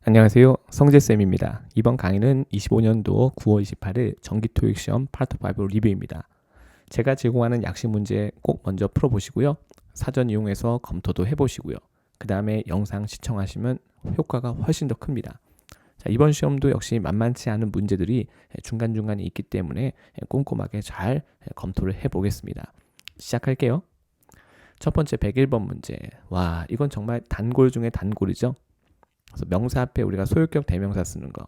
안녕하세요. 성재쌤입니다. 이번 강의는 25년도 9월 28일 정기토익시험 파트 5 리뷰입니다. 제가 제공하는 약식 문제 꼭 먼저 풀어보시고요. 사전 이용해서 검토도 해보시고요. 그 다음에 영상 시청하시면 효과가 훨씬 더 큽니다. 자, 이번 시험도 역시 만만치 않은 문제들이 중간중간에 있기 때문에 꼼꼼하게 잘 검토를 해보겠습니다. 시작할게요. 첫 번째 101번 문제. 와, 이건 정말 단골 중에 단골이죠. 그래서 명사 앞에 우리가 소유격 대명사 쓰는 거.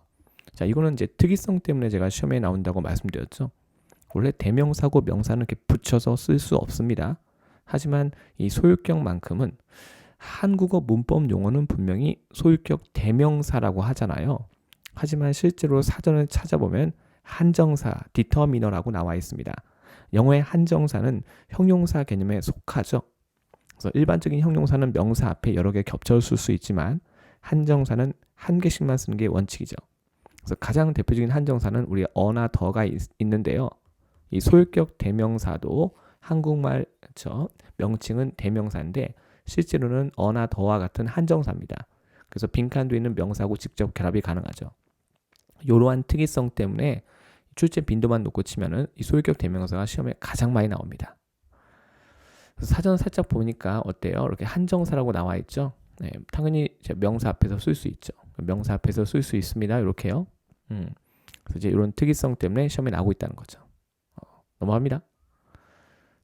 자, 이거는 이제 특이성 때문에 제가 시험에 나온다고 말씀드렸죠. 원래 대명사고 명사는 이렇게 붙여서 쓸 수 없습니다. 하지만 이 소유격만큼은 한국어 문법 용어는 분명히 소유격 대명사라고 하잖아요. 하지만 실제로 사전을 찾아보면 한정사, 디터미너라고 나와 있습니다. 영어의 한정사는 형용사 개념에 속하죠. 그래서 일반적인 형용사는 명사 앞에 여러 개 겹쳐 쓸 수 있지만 한정사는 한 개씩만 쓰는 게 원칙이죠. 그래서 가장 대표적인 한정사는 우리 어나 더가 있는데요. 이 소유격 대명사도 한국말 명칭은 대명사인데 실제로는 어나 더와 같은 한정사입니다. 그래서 빈칸도 있는 명사하고 직접 결합이 가능하죠. 이러한 특이성 때문에 출제 빈도만 놓고 치면은 이 소유격 대명사가 시험에 가장 많이 나옵니다. 그래서 사전 살짝 보니까 어때요? 이렇게 한정사라고 나와 있죠. 네, 당연히 명사 앞에서 쓸 수 있죠. 명사 앞에서 쓸 수 있습니다. 이렇게요. 그래서 이제 이런 특이성 때문에 시험에 나오고 있다는 거죠. 넘어갑니다.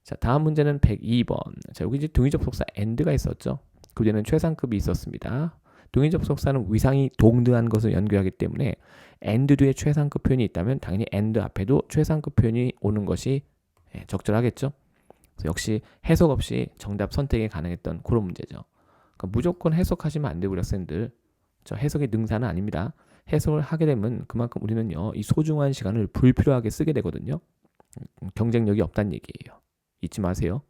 자, 다음 문제는 102번. 자, 여기 이제 동의접속사 and가 있었죠. 그 뒤에는 최상급이 있었습니다. 동의접속사는 위상이 동등한 것을 연결하기 때문에 and 뒤에 최상급 표현이 있다면 당연히 and 앞에도 최상급 표현이 오는 것이 적절하겠죠. 그래서 역시 해석 없이 정답 선택이 가능했던 그런 문제죠. 그러니까 무조건 해석하시면 안 되고 우리 학생들. 저 해석이 능사는 아닙니다. 해석을 하게 되면 그만큼 우리는요, 이 소중한 시간을 불필요하게 쓰게 되거든요. 경쟁력이 없다는 얘기예요. 잊지 마세요.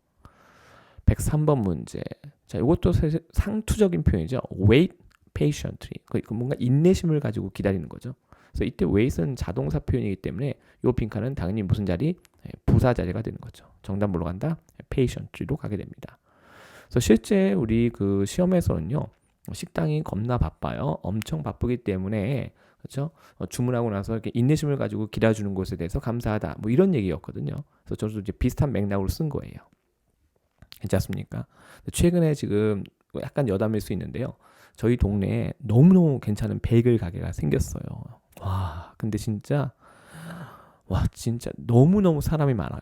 103번 문제. 자, 이것도 사실 상투적인 표현이죠. wait patiently. 그 뭔가 인내심을 가지고 기다리는 거죠. 그래서 이때 wait은 자동사 표현이기 때문에 이 빈칸은 당연히 무슨 자리? 부사 자리가 되는 거죠. 정답 뭘로 간다? patiently로 가게 됩니다. 그래서 실제 우리 그 시험에서는요, 식당이 겁나 바빠요. 엄청 바쁘기 때문에 그렇죠? 주문하고 나서 이렇게 인내심을 가지고 기다려주는 것에 대해서 감사하다. 뭐 이런 얘기였거든요. 그래서 저도 이제 비슷한 맥락으로 쓴 거예요. 괜찮습니까? 최근에 지금 약간 여담일 수 있는데요. 저희 동네에 너무너무 괜찮은 베이글 가게가 생겼어요. 와, 근데 진짜 너무너무 사람이 많아요.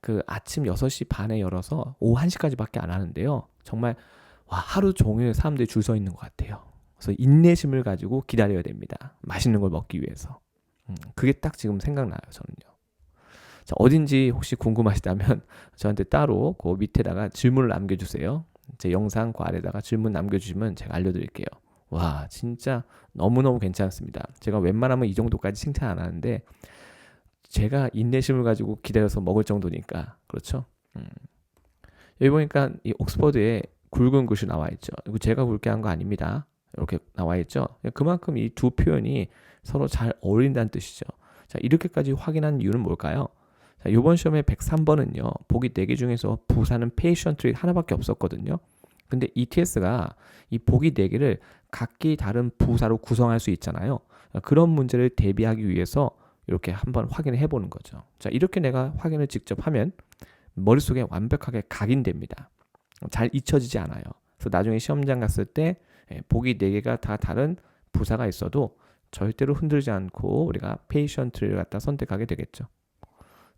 그 아침 6시 반에 열어서 오후 1시까지밖에 안 하는데요. 정말 하루 종일 사람들이 줄 서 있는 것 같아요. 그래서 인내심을 가지고 기다려야 됩니다. 맛있는 걸 먹기 위해서. 그게 딱 지금 생각나요, 저는요. 자, 어딘지 혹시 궁금하시다면 저한테 따로 그 밑에다가 질문을 남겨주세요. 제 영상 그 아래다가 질문 남겨주시면 제가 알려드릴게요. 와, 진짜 너무너무 괜찮습니다. 제가 웬만하면 이 정도까지 칭찬 안 하는데 제가 인내심을 가지고 기다려서 먹을 정도니까 그렇죠. 여기 보니까 이 옥스퍼드에 굵은 글씨 나와 있죠. 이거 제가 굵게 한 거 아닙니다. 이렇게 나와 있죠. 그만큼 이 두 표현이 서로 잘 어울린다는 뜻이죠. 자, 이렇게까지 확인한 이유는 뭘까요? 자, 이번 시험의 103번은요. 보기 4개 중에서 부사는 patiently 하나밖에 없었거든요. 근데 ETS가 이 보기 4개를 각기 다른 부사로 구성할 수 있잖아요. 그런 문제를 대비하기 위해서 이렇게 한번 확인을 해보는 거죠. 자, 이렇게 내가 확인을 직접 하면 머릿속에 완벽하게 각인됩니다. 잘 잊혀지지 않아요. 그래서 나중에 시험장 갔을 때 보기 4개가 다 다른 부사가 있어도 절대로 흔들지 않고 우리가 patient를 갖다 선택하게 되겠죠.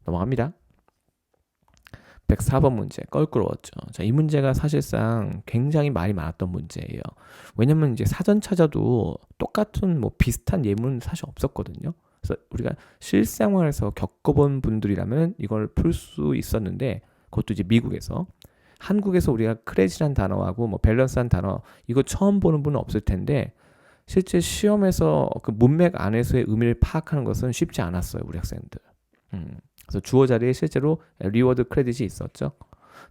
넘어갑니다. 104번 문제 껄끄러웠죠. 자, 이 문제가 사실상 굉장히 말이 많았던 문제예요. 왜냐면 이제 사전 찾아도 똑같은 뭐 비슷한 예문은 사실 없었거든요. 그래서 우리가 실생활에서 겪어본 분들이라면 이걸 풀 수 있었는데 그것도 이제 미국에서 한국에서 우리가 크레딧이란 단어하고 뭐 밸런스란 단어 이거 처음 보는 분은 없을 텐데 실제 시험에서 그 문맥 안에서의 의미를 파악하는 것은 쉽지 않았어요, 우리 학생들. 그래서 주어 자리에 실제로 리워드 크레딧이 있었죠.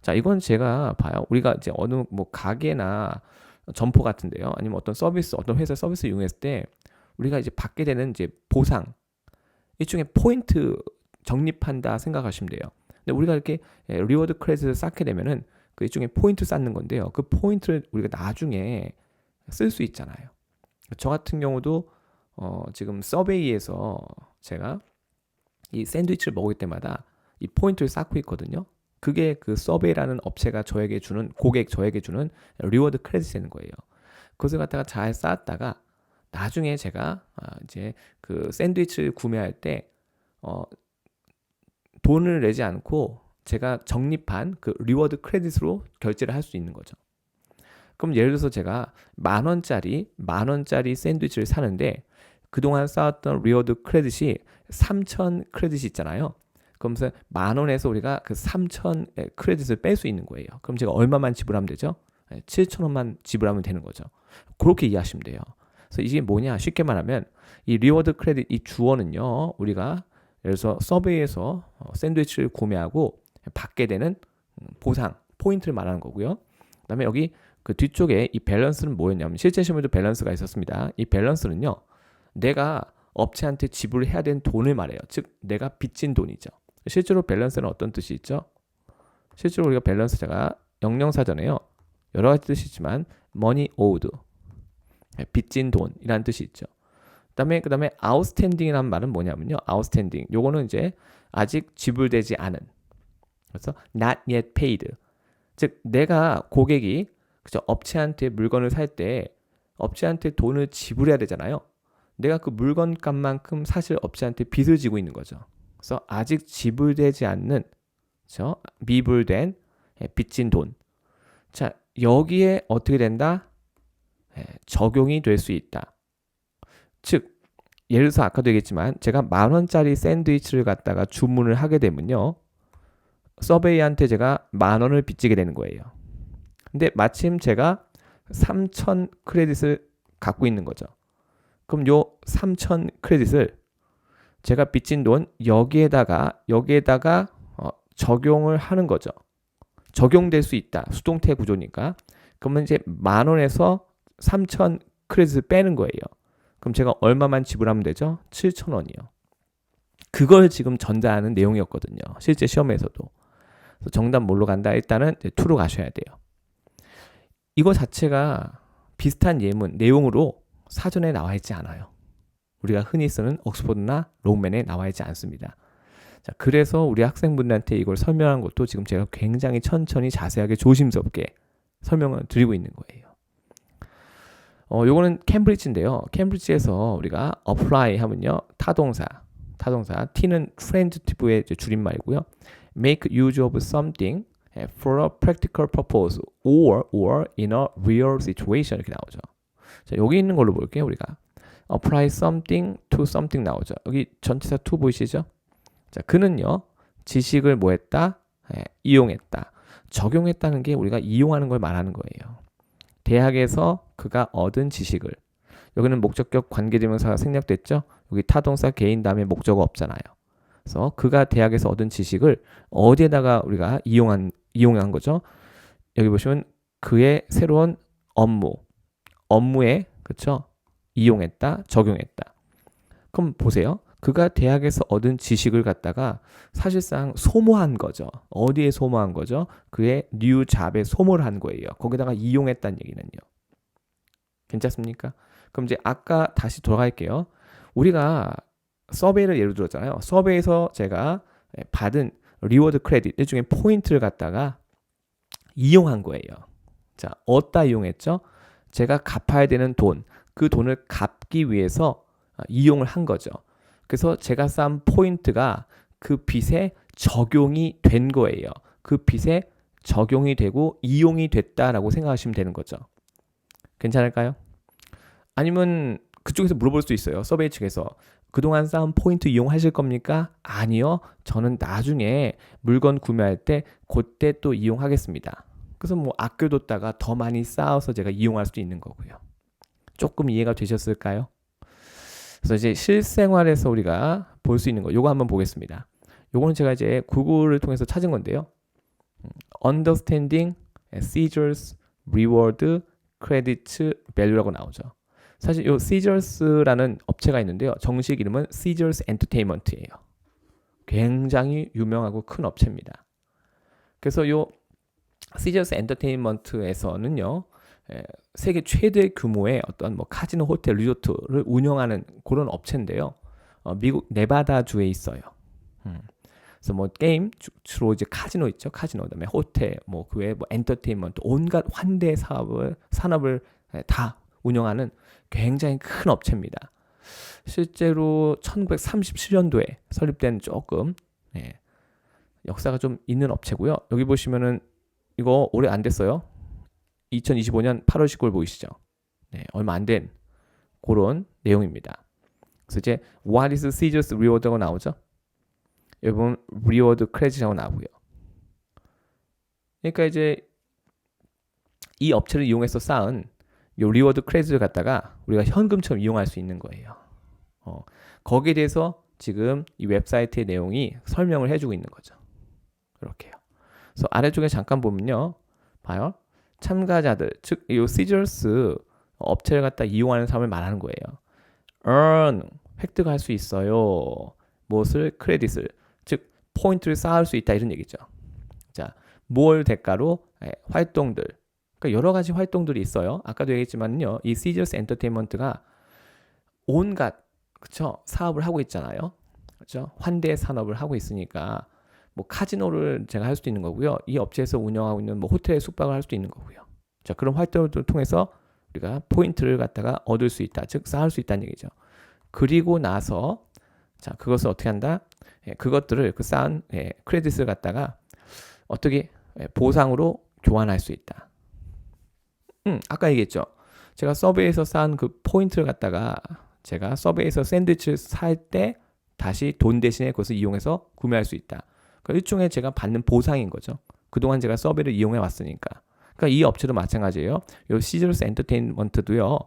자, 이건 제가 봐요. 우리가 이제 어느 뭐 가게나 점포 같은데요, 아니면 어떤 서비스, 어떤 회사 서비스 이용했을 때 우리가 이제 받게 되는 이제 보상, 일종의 포인트 적립한다 생각하시면 돼요. 근데 우리가 이렇게 리워드 크레딧을 쌓게 되면은 그 일종의 포인트 쌓는 건데요. 그 포인트를 우리가 나중에 쓸 수 있잖아요. 저 같은 경우도 지금 서베이에서 제가 이 샌드위치를 먹을 때마다 이 포인트를 쌓고 있거든요. 그게 그 서베이라는 업체가 저에게 주는 고객 저에게 주는 리워드 크레딧이 되는 거예요. 그것을 갖다가 잘 쌓았다가 나중에 제가 이제 그 샌드위치를 구매할 때 돈을 내지 않고 제가 적립한 그 리워드 크레딧으로 결제를 할 수 있는 거죠. 그럼 예를 들어서 제가 만 원짜리 샌드위치를 사는데 그동안 쌓았던 리워드 크레딧이 3,000 크레딧이 있잖아요. 그러면서 만 원에서 우리가 그 3,000 크레딧을 뺄 수 있는 거예요. 그럼 제가 얼마만 지불하면 되죠? 7,000원만 지불하면 되는 거죠. 그렇게 이해하시면 돼요. 그래서 이게 뭐냐? 쉽게 말하면 이 리워드 크레딧 이 주어는요. 우리가 예를 들어서 서베이에서 샌드위치를 구매하고 받게 되는 보상, 포인트를 말하는 거고요. 그다음에 여기 그 뒤쪽에 이 밸런스는 뭐였냐면 실제 시험에도 밸런스가 있었습니다. 이 밸런스는요. 내가 업체한테 지불해야 되는 돈을 말해요. 즉 내가 빚진 돈이죠. 실제로 밸런스는 어떤 뜻이 있죠? 실제로 우리가 밸런스 제가 영영사전에요. 여러 가지 뜻이 있지만 money owed, 빚진 돈이라는 뜻이 있죠. 그다음에 outstanding이라는 말은 뭐냐면요. outstanding. 요거는 이제 아직 지불되지 않은. 그래서 not yet paid. 즉 내가 고객이 그죠? 업체한테 물건을 살 때 업체한테 돈을 지불해야 되잖아요. 내가 그 물건 값만큼 사실 업체한테 빚을 지고 있는 거죠. 그래서 아직 지불되지 않는 그렇죠? 미불된 빚진 돈. 자, 여기에 어떻게 된다? 적용이 될 수 있다. 즉, 예를 들어서 아까도 얘기했지만 제가 만 원짜리 샌드위치를 갖다가 주문을 하게 되면요. 서베이한테 제가 만 원을 빚지게 되는 거예요. 근데 마침 제가 3,000 크레딧을 갖고 있는 거죠. 그럼 요 3,000 크레딧을 제가 빚진 돈 여기에다가 적용을 하는 거죠. 적용될 수 있다. 수동태 구조니까. 그러면 이제 만 원에서 3,000 크레딧을 빼는 거예요. 그럼 제가 얼마만 지불하면 되죠? 7,000원이요. 그걸 지금 전달하는 내용이었거든요. 실제 시험에서도. 그래서 정답 뭘로 간다? 일단은 이제 2로 가셔야 돼요. 이거 자체가 비슷한 예문, 내용으로 사전에 나와 있지 않아요. 우리가 흔히 쓰는 옥스퍼드나 롱맨에 나와 있지 않습니다. 자, 그래서 우리 학생분들한테 이걸 설명한 것도 지금 제가 굉장히 천천히 자세하게 조심스럽게 설명을 드리고 있는 거예요. 요거는 캠브리지인데요. 캠브리지에서 우리가 apply 하면요. 타동사. T는 transitive 줄임말이고요. make use of something for a practical purpose or in a real situation 이렇게 나오죠. 자, 여기 있는 걸로 볼게요. 우리가 apply something to something 나오죠. 여기 전치사 to 보이시죠? 자, 그는요. 지식을 뭐 했다? 이용했다. 적용했다는 게 우리가 이용하는 걸 말하는 거예요. 대학에서 그가 얻은 지식을 여기는 목적격 관계대명사가 생략됐죠? 여기 타동사 개인 다음에 목적어 없잖아요. 그래서 그가 대학에서 얻은 지식을 어디에다가 우리가 이용한 거죠? 여기 보시면 그의 새로운 업무에 그렇죠? 이용했다, 적용했다. 그럼 보세요. 그가 대학에서 얻은 지식을 갖다가 사실상 소모한 거죠. 어디에 소모한 거죠? 그의 뉴 잡에 소모를 한 거예요. 거기다가 이용했다는 얘기는요. 괜찮습니까? 그럼 이제 아까 다시 돌아갈게요. 우리가 서베이를 예로 들었잖아요. 서베이에서 제가 받은 리워드 크레딧 일종의 포인트를 갖다가 이용한 거예요. 자, 어디다 이용했죠? 제가 갚아야 되는 돈, 그 돈을 갚기 위해서 이용을 한 거죠. 그래서 제가 쌓은 포인트가 그 빚에 적용이 된 거예요. 그 빚에 적용이 되고 이용이 됐다라고 생각하시면 되는 거죠. 괜찮을까요? 아니면 그쪽에서 물어볼 수 있어요. 서베이 측에서. 그동안 쌓은 포인트 이용하실 겁니까? 아니요. 저는 나중에 물건 구매할 때 그때 또 이용하겠습니다. 그래서 뭐 아껴뒀다가 더 많이 쌓아서 제가 이용할 수도 있는 거고요. 조금 이해가 되셨을까요? 그래서 이제 실생활에서 우리가 볼 수 있는 거, 요거 한번 보겠습니다. 요거는 제가 이제 구글을 통해서 찾은 건데요. Understanding Seizures, Reward, Credits, Value라고 나오죠. 사실 요 Seizures라는 업체가 있는데요. 정식 이름은 Caesars Entertainment예요. 굉장히 유명하고 큰 업체입니다. 그래서 요 시저스 엔터테인먼트에서는요, 세계 최대 규모의 어떤 뭐 카지노, 호텔, 리조트를 운영하는 그런 업체인데요. 미국 네바다주에 있어요. 그래서 뭐 게임 주로 이제 카지노 있죠, 카지노, 그다음에 호텔, 뭐 그 외에 뭐 엔터테인먼트, 온갖 환대 산업을 다 운영하는 굉장히 큰 업체입니다. 실제로 1937년도에 설립된 조금 역사가 좀 있는 업체고요. 여기 보시면은 이거 오래 안 됐어요. 2025년 8월 19일 보이시죠? 얼마 안 된 그런 내용입니다. 그래서 이제 What is Caesars Reward가 나오죠? 여러분 리워드 크레딧하고 나오고요. 그러니까 이제 이 업체를 이용해서 쌓은 이 리워드 크레딧을 갖다가 우리가 현금처럼 이용할 수 있는 거예요. 거기에 대해서 지금 이 웹사이트의 내용이 설명을 해주고 있는 거죠. 이렇게요. 그래서 아래쪽에 잠깐 보면요, 봐요. 참가자들, 즉 이 시저스 업체를 갖다 이용하는 사람을 말하는 거예요. earn 획득할 수 있어요. 무엇을? 크레딧을, 즉 포인트를 쌓을 수 있다, 이런 얘기죠. 자, 뭘 대가로? 활동들. 그러니까 여러 가지 활동들이 있어요. 아까도 얘기했지만요, 이 시저스 엔터테인먼트가 온갖 그쵸 사업을 하고 있잖아요. 그렇죠? 환대 산업을 하고 있으니까 뭐 카지노를 제가 할 수도 있는 거고요. 이 업체에서 운영하고 있는 뭐 호텔 숙박을 할 수도 있는 거고요. 자, 그런 활동을 통해서 우리가 포인트를 갖다가 얻을 수 있다, 즉 쌓을 수 있다는 얘기죠. 그리고 나서 자, 그것을 어떻게 한다? 그것들을 그 쌓은 크레딧을 갖다가 어떻게 보상으로 교환할 수 있다. 아까 얘기했죠. 제가 서베이에서 쌓은 그 포인트를 갖다가 제가 서베이에서 샌드위치를 살 때 다시 돈 대신에 그것을 이용해서 구매할 수 있다. 그러니까 일종의 제가 받는 보상인 거죠. 그동안 제가 서베이를 이용해 왔으니까. 그러니까 이 업체도 마찬가지예요. 이 시저스 엔터테인먼트도요,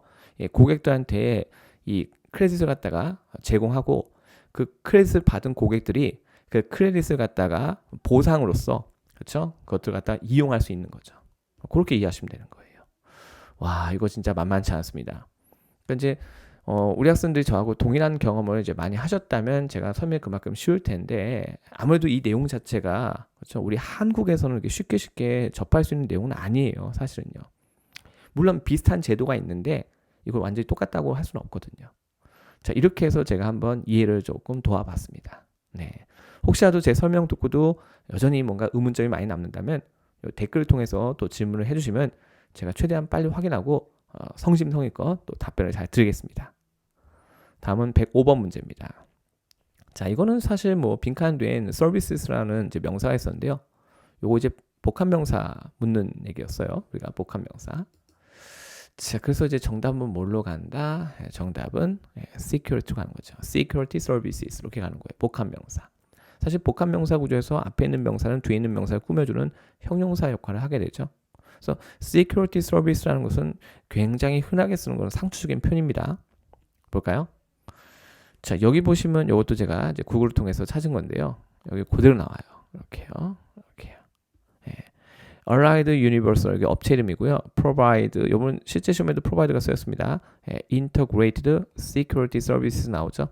고객들한테 이 크레딧을 갖다가 제공하고 그 크레딧을 받은 고객들이 그 크레딧을 갖다가 보상으로서 그렇죠? 그것들 갖다가 이용할 수 있는 거죠. 그렇게 이해하시면 되는 거예요. 와, 이거 진짜 만만치 않습니다. 그러니까 이제 우리 학생들이 저하고 동일한 경험을 이제 많이 하셨다면 제가 설명이 그만큼 쉬울 텐데, 아무래도 이 내용 자체가 그렇죠? 우리 한국에서는 이렇게 쉽게 접할 수 있는 내용은 아니에요, 사실은요. 물론 비슷한 제도가 있는데 이걸 완전히 똑같다고 할 수는 없거든요. 자, 이렇게 해서 제가 한번 이해를 조금 도와봤습니다. 네. 혹시라도 제 설명 듣고도 여전히 뭔가 의문점이 많이 남는다면 댓글을 통해서 또 질문을 해주시면 제가 최대한 빨리 확인하고 성심성의껏 또 답변을 잘 드리겠습니다. 다음은 105번 문제입니다. 자, 이거는 사실 뭐 빈칸된 services라는 이제 명사가 있었는데요. 요거 이제 복합명사 묻는 얘기였어요. 우리가 복합명사. 자, 그래서 이제 정답은 뭘로 간다? 정답은 security로 가는 거죠. security services 이렇게 가는 거예요. 복합명사. 사실 복합명사 구조에서 앞에 있는 명사는 뒤에 있는 명사를 꾸며주는 형용사 역할을 하게 되죠. 그래서 security service라는 것은 굉장히 흔하게 쓰는 것은 상투적인 표현입니다. 볼까요? 자, 여기 보시면 이것도 제가 이제 구글을 통해서 찾은 건데요. 여기 그대로 나와요. 이렇게요. 이렇게요. Allied Universal, 이게 업체 이름이고요. Provide, 이번 실제 시험에도 provide가 쓰였습니다. Integrated Security Services 나오죠.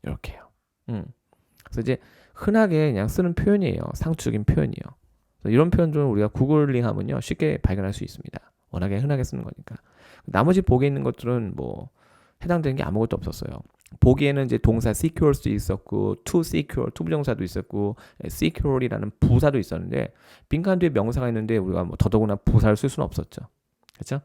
이렇게요. 그래서 이제 흔하게 그냥 쓰는 표현이에요. 상투적인 표현이요. 이런 표현들은 우리가 구글링하면요 쉽게 발견할 수 있습니다. 워낙에 흔하게 쓰는 거니까. 나머지 보기에 있는 것들은 뭐 해당되는 게 아무것도 없었어요. 보기에는 이제 동사 secure도 있었고, to secure, 투부정사도 있었고, secure이라는 부사도 있었는데 빈칸 뒤에 명사가 있는데 우리가 뭐 더더구나 부사를 쓸 수는 없었죠. 그렇죠?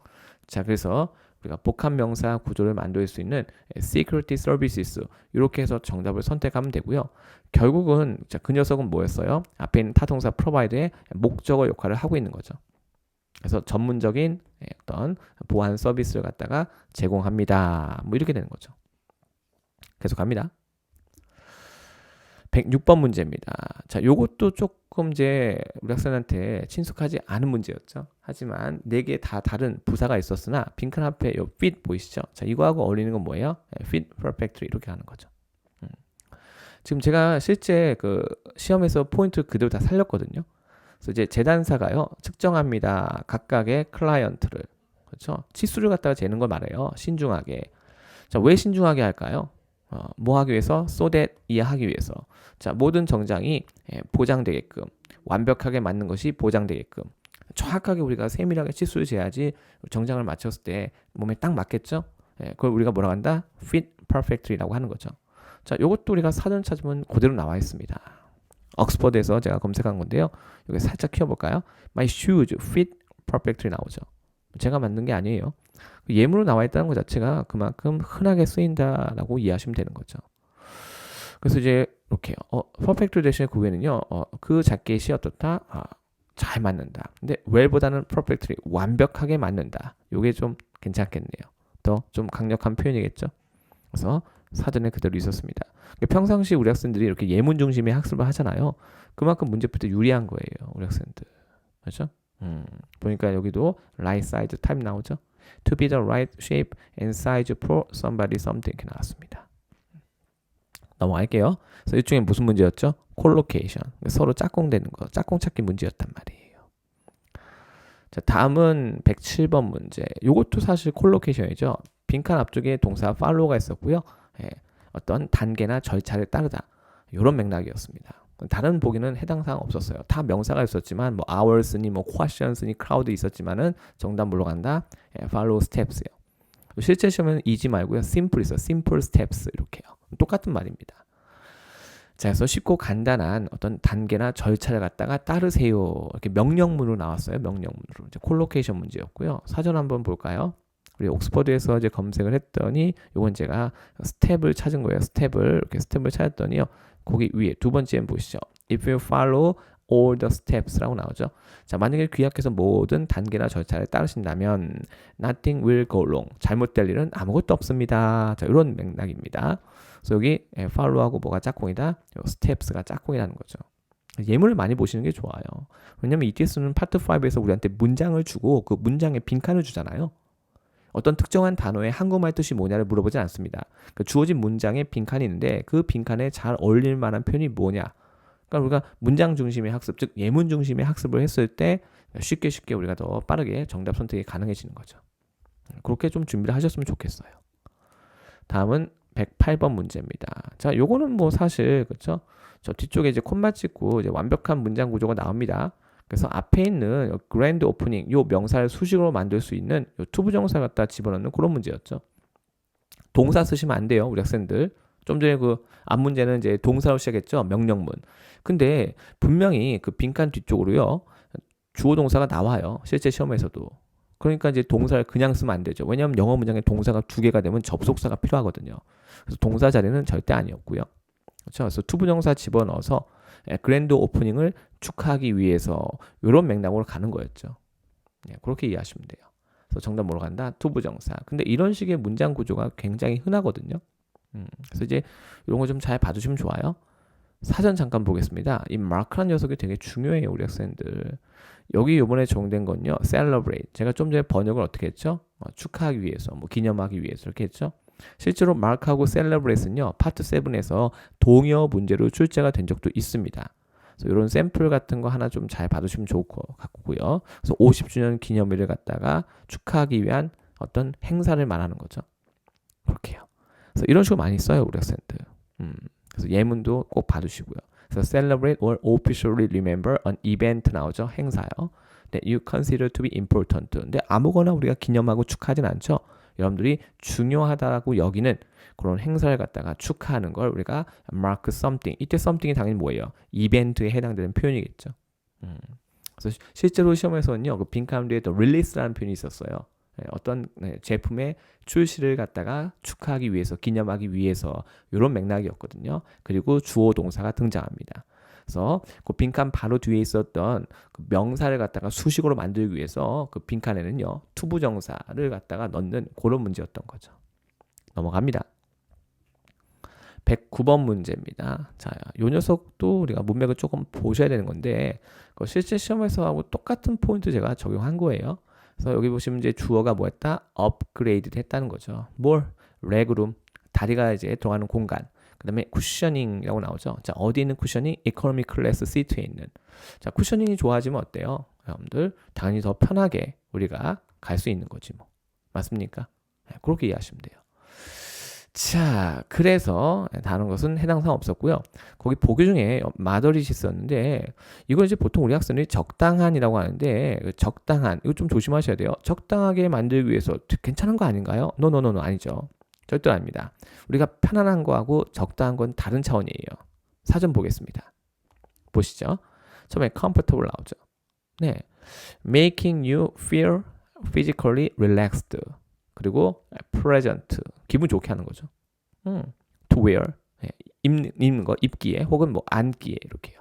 자, 그래서 우리가 복합명사 구조를 만들 수 있는 security services 이렇게 해서 정답을 선택하면 되고요. 결국은 자, 그 녀석은 뭐였어요? 앞에 있는 타동사 provide의 목적어 역할을 하고 있는 거죠. 그래서 전문적인 어떤 보안 서비스를 갖다가 제공합니다. 뭐 이렇게 되는 거죠. 계속 갑니다. 106번 문제입니다. 자, 요것도 조금 이제 우리 학생한테 친숙하지 않은 문제였죠. 하지만 4개 다 다른 부사가 있었으나 빈칸 앞에 요 fit 보이시죠? 자, 이거하고 어울리는 건 뭐예요? fit perfectly 이렇게 하는 거죠. 지금 제가 실제 그 시험에서 포인트를 그대로 다 살렸거든요. 그래서 이제 재단사가요 측정합니다. 각각의 클라이언트를, 그렇죠? 치수를 갖다가 재는 걸 말해요. 신중하게. 자, 왜 신중하게 할까요? 뭐 하기 위해서? so that 이해하기 위해서. 자, 모든 정장이 보장되게끔, 완벽하게 맞는 것이 보장되게끔. 정확하게 우리가 세밀하게 치수를 재야지 정장을 맞췄을 때 몸에 딱 맞겠죠? 그걸 우리가 뭐라고 한다? fit perfectly라고 하는 거죠. 자, 이것도 우리가 사전 찾으면 그대로 나와 있습니다. 옥스퍼드에서 제가 검색한 건데요. 여기 살짝 키워볼까요? My shoes fit perfectly 나오죠. 제가 만든 게 아니에요. 예문으로 나와 있다는 것 자체가 그만큼 흔하게 쓰인다라고 이해하시면 되는 거죠. 그래서 이제 이렇게요. perfect 대신에 그 외에는요. 그 자켓이 어떻다? 잘 맞는다. 근데 well보다는 perfectly 완벽하게 맞는다. 이게 좀 괜찮겠네요. 더 좀 강력한 표현이겠죠. 그래서 사전에 그대로 있었습니다. 평상시 우리 학생들이 이렇게 예문 중심의 학습을 하잖아요. 그만큼 문제 풀 때 유리한 거예요. 우리 학생들. 그렇죠? 보니까 여기도 right size type 나오죠. To be the right shape and size for somebody something 이렇게 나왔습니다. 넘어갈게요. 그래서 이 중에 무슨 문제였죠? 콜로케이션. 서로 짝꿍되는 거. 짝꿍 찾기 문제였단 말이에요. 자, 다음은 107번 문제. 이것도 사실 콜로케이션이죠. 빈칸 앞쪽에 동사 follow가 있었고요. 어떤 단계나 절차를 따르다. 이런 맥락이었습니다. 다른 보기는 해당 사항 없었어요. 다 명사가 있었지만 뭐 hours니 뭐 questions니 crowd 있었지만은 정답 뭘로 간다? follow steps요. 실제 시험에는 easy 말고요. simple 있어. simple steps 이렇게요. 똑같은 말입니다. 자, 그래서 쉽고 간단한 어떤 단계나 절차를 갖다가 따르세요. 이렇게 명령문으로 나왔어요. 명령문으로. 이제 콜로케이션 문제였고요. 사전 한번 볼까요? 우리 옥스퍼드에서 이제 검색을 했더니 이건 제가 스텝을 찾은 거예요. 이렇게 스텝을 찾았더니요. 거기 위에 두 번째는 보시죠. If you follow all the steps라고 나오죠. 자, 만약에 귀하께서 모든 단계나 절차를 따르신다면 nothing will go wrong. 잘못될 일은 아무것도 없습니다. 자, 이런 맥락입니다. 그래서 여기 follow하고 뭐가 짝꿍이다? steps가 짝꿍이라는 거죠. 예문을 많이 보시는 게 좋아요. 왜냐면 ETS는 파트 5에서 우리한테 문장을 주고 그 문장에 빈칸을 주잖아요. 어떤 특정한 단어의 한국말 뜻이 뭐냐를 물어보지 않습니다. 그 주어진 문장에 빈칸이 있는데 그 빈칸에 잘 어울릴 만한 표현이 뭐냐. 그러니까 우리가 문장 중심의 학습, 즉 예문 중심의 학습을 했을 때 쉽게 우리가 더 빠르게 정답 선택이 가능해지는 거죠. 그렇게 좀 준비를 하셨으면 좋겠어요. 다음은 108번 문제입니다. 자, 요거는 뭐 사실 그렇죠? 저 뒤쪽에 이제 콤마 찍고 이제 완벽한 문장 구조가 나옵니다. 그래서 앞에 있는 grand opening 요 명사를 수식으로 만들 수 있는 요 투부정사 갖다 집어넣는 그런 문제였죠. 동사 쓰시면 안 돼요, 우리 학생들. 좀 전에 그 앞 문제는 이제 동사로 시작했죠, 명령문. 근데 분명히 그 빈칸 뒤쪽으로요 주어 동사가 나와요, 실제 시험에서도. 그러니까 이제 동사를 그냥 쓰면 안 되죠. 왜냐하면 영어 문장에 동사가 두 개가 되면 접속사가 필요하거든요. 그래서 동사 자리는 절대 아니었고요. 그렇죠? 그래서 투부정사 집어넣어서 그랜드 오프닝을 축하하기 위해서 이런 맥락으로 가는 거였죠. 그렇게 이해하시면 돼요. 그래서 정답 뭐로 간다? 투부정사. 근데 이런 식의 문장 구조가 굉장히 흔하거든요. 그래서 이제 이런 거 좀 잘 봐주시면 좋아요. 사전 잠깐 보겠습니다. 이 마크라는 녀석이 되게 중요해요, 우리 학생들. 여기 이번에 적용된 건요, celebrate. 제가 좀 전에 번역을 어떻게 했죠? 축하하기 위해서, 뭐 기념하기 위해서 이렇게 했죠. 실제로 마크하고 celebrate는요, 파트 7에서 동의어 문제로 출제가 된 적도 있습니다. 그래서 이런 샘플 같은 거 하나 좀 잘 봐두시면 좋을 것 같고요. 그래서 50주년 기념일을 갖다가 축하하기 위한 어떤 행사를 말하는 거죠. 그렇게요. 그래서 이런 식으로 많이 써요, 우리 학생들. 그래서 예문도 꼭 봐두시고요. 그래서 celebrate or officially remember an event 나오죠. 행사요. that you consider to be important. 근데 아무거나 우리가 기념하고 축하하진 않죠. 여러분들이 중요하다고 여기는 그런 행사를 갖다가 축하하는 걸 우리가 mark something. 이때 something이 당연히 뭐예요? 이벤트에 해당되는 표현이겠죠. 그래서 실제로 시험에서는요, 그 빈칸 뒤에 또 release라는 표현이 있었어요. 어떤 제품의 출시를 갖다가 축하하기 위해서, 기념하기 위해서 이런 맥락이었거든요. 그리고 주어 동사가 등장합니다. 그래서 그 빈칸 바로 뒤에 있었던 그 명사를 갖다가 수식어로 만들기 위해서 그 빈칸에는요, 투부정사를 갖다가 넣는 그런 문제였던 거죠. 넘어갑니다. 109번 문제입니다. 자, 요 녀석도 우리가 문맥을 조금 보셔야 되는 건데 그 실제 시험에서 하고 똑같은 포인트 제가 적용한 거예요. 그래서 여기 보시면 이제 주어가 뭐였다? 업그레이드 했다는 거죠. 뭘? 레그룸, 다리가 이제 들어가는 공간. 그 다음에 쿠셔닝이라고 나오죠. 자, 어디 있는 쿠셔닝? 이코노미 클래스 시트에 있는. 자, 쿠셔닝이 좋아지면 어때요? 여러분들 당연히 더 편하게 우리가 갈 수 있는 거지 뭐. 맞습니까? 네, 그렇게 이해하시면 돼요. 자, 그래서 다른 것은 해당 사항 없었고요. 거기 보기 중에 마더릿이 있었는데 이걸 이제 보통 우리 학생들이 적당한이라고 하는데 그 적당한 이거 좀 조심하셔야 돼요. 적당하게 만들기 위해서 괜찮은 거 아닌가요? 노노노노 아니죠. 절대 아닙니다. 우리가 편안한 거하고 적당한 건 다른 차원이에요. 사전 보겠습니다. 보시죠. 처음에 comfortable 나오죠. 네, making you feel physically relaxed. 그리고 present, 기분 좋게 하는 거죠. to wear, 입는 거, 입기에 혹은 뭐 앉기에 이렇게요.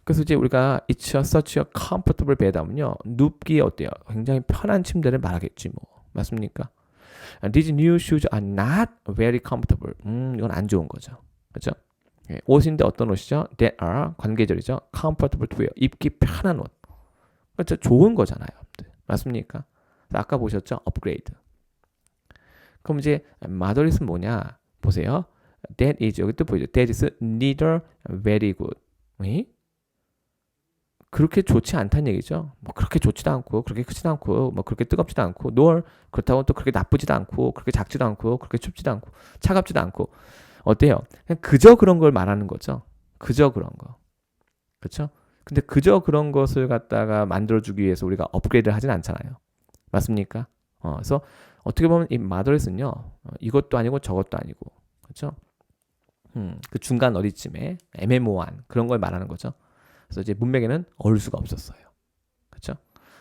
그래서 이제 우리가 it's such a comfortable bed 하면요, 눕기에 어때요? 굉장히 편한 침대를 말하겠지 뭐, 맞습니까? These new shoes are not very comfortable. 이건 안 좋은 거죠. 그렇죠? 옷인데 어떤 옷이죠? That are, 관계절이죠. Comfortable to wear, 입기 편한 옷. 그렇죠? 좋은 거잖아요. 맞습니까? 아까 보셨죠? 업그레이드. 그럼 이제 moderat은 뭐냐? 보세요. That is, 여기 또 보이죠? That is neither very good. 그렇게 좋지 않다는 얘기죠. 뭐 그렇게 좋지도 않고 그렇게 크지도 않고 뭐 그렇게 뜨겁지도 않고 nor 그렇다고 또 그렇게 나쁘지도 않고 그렇게 작지도 않고 그렇게 춥지도 않고 차갑지도 않고 어때요? 그냥 그저 그런 걸 말하는 거죠. 그저 그런 거. 그렇죠? 근데 그저 그런 것을 갖다가 만들어주기 위해서 우리가 업그레이드를 하진 않잖아요. 맞습니까? 그래서 어떻게 보면 이 마더릿은요, 이것도 아니고 저것도 아니고, 그렇죠? 그 중간 어디쯤에 애매모호한 그런 걸 말하는 거죠. 그래서 이제 문맥에는 어울 수가 없었어요. 그렇죠?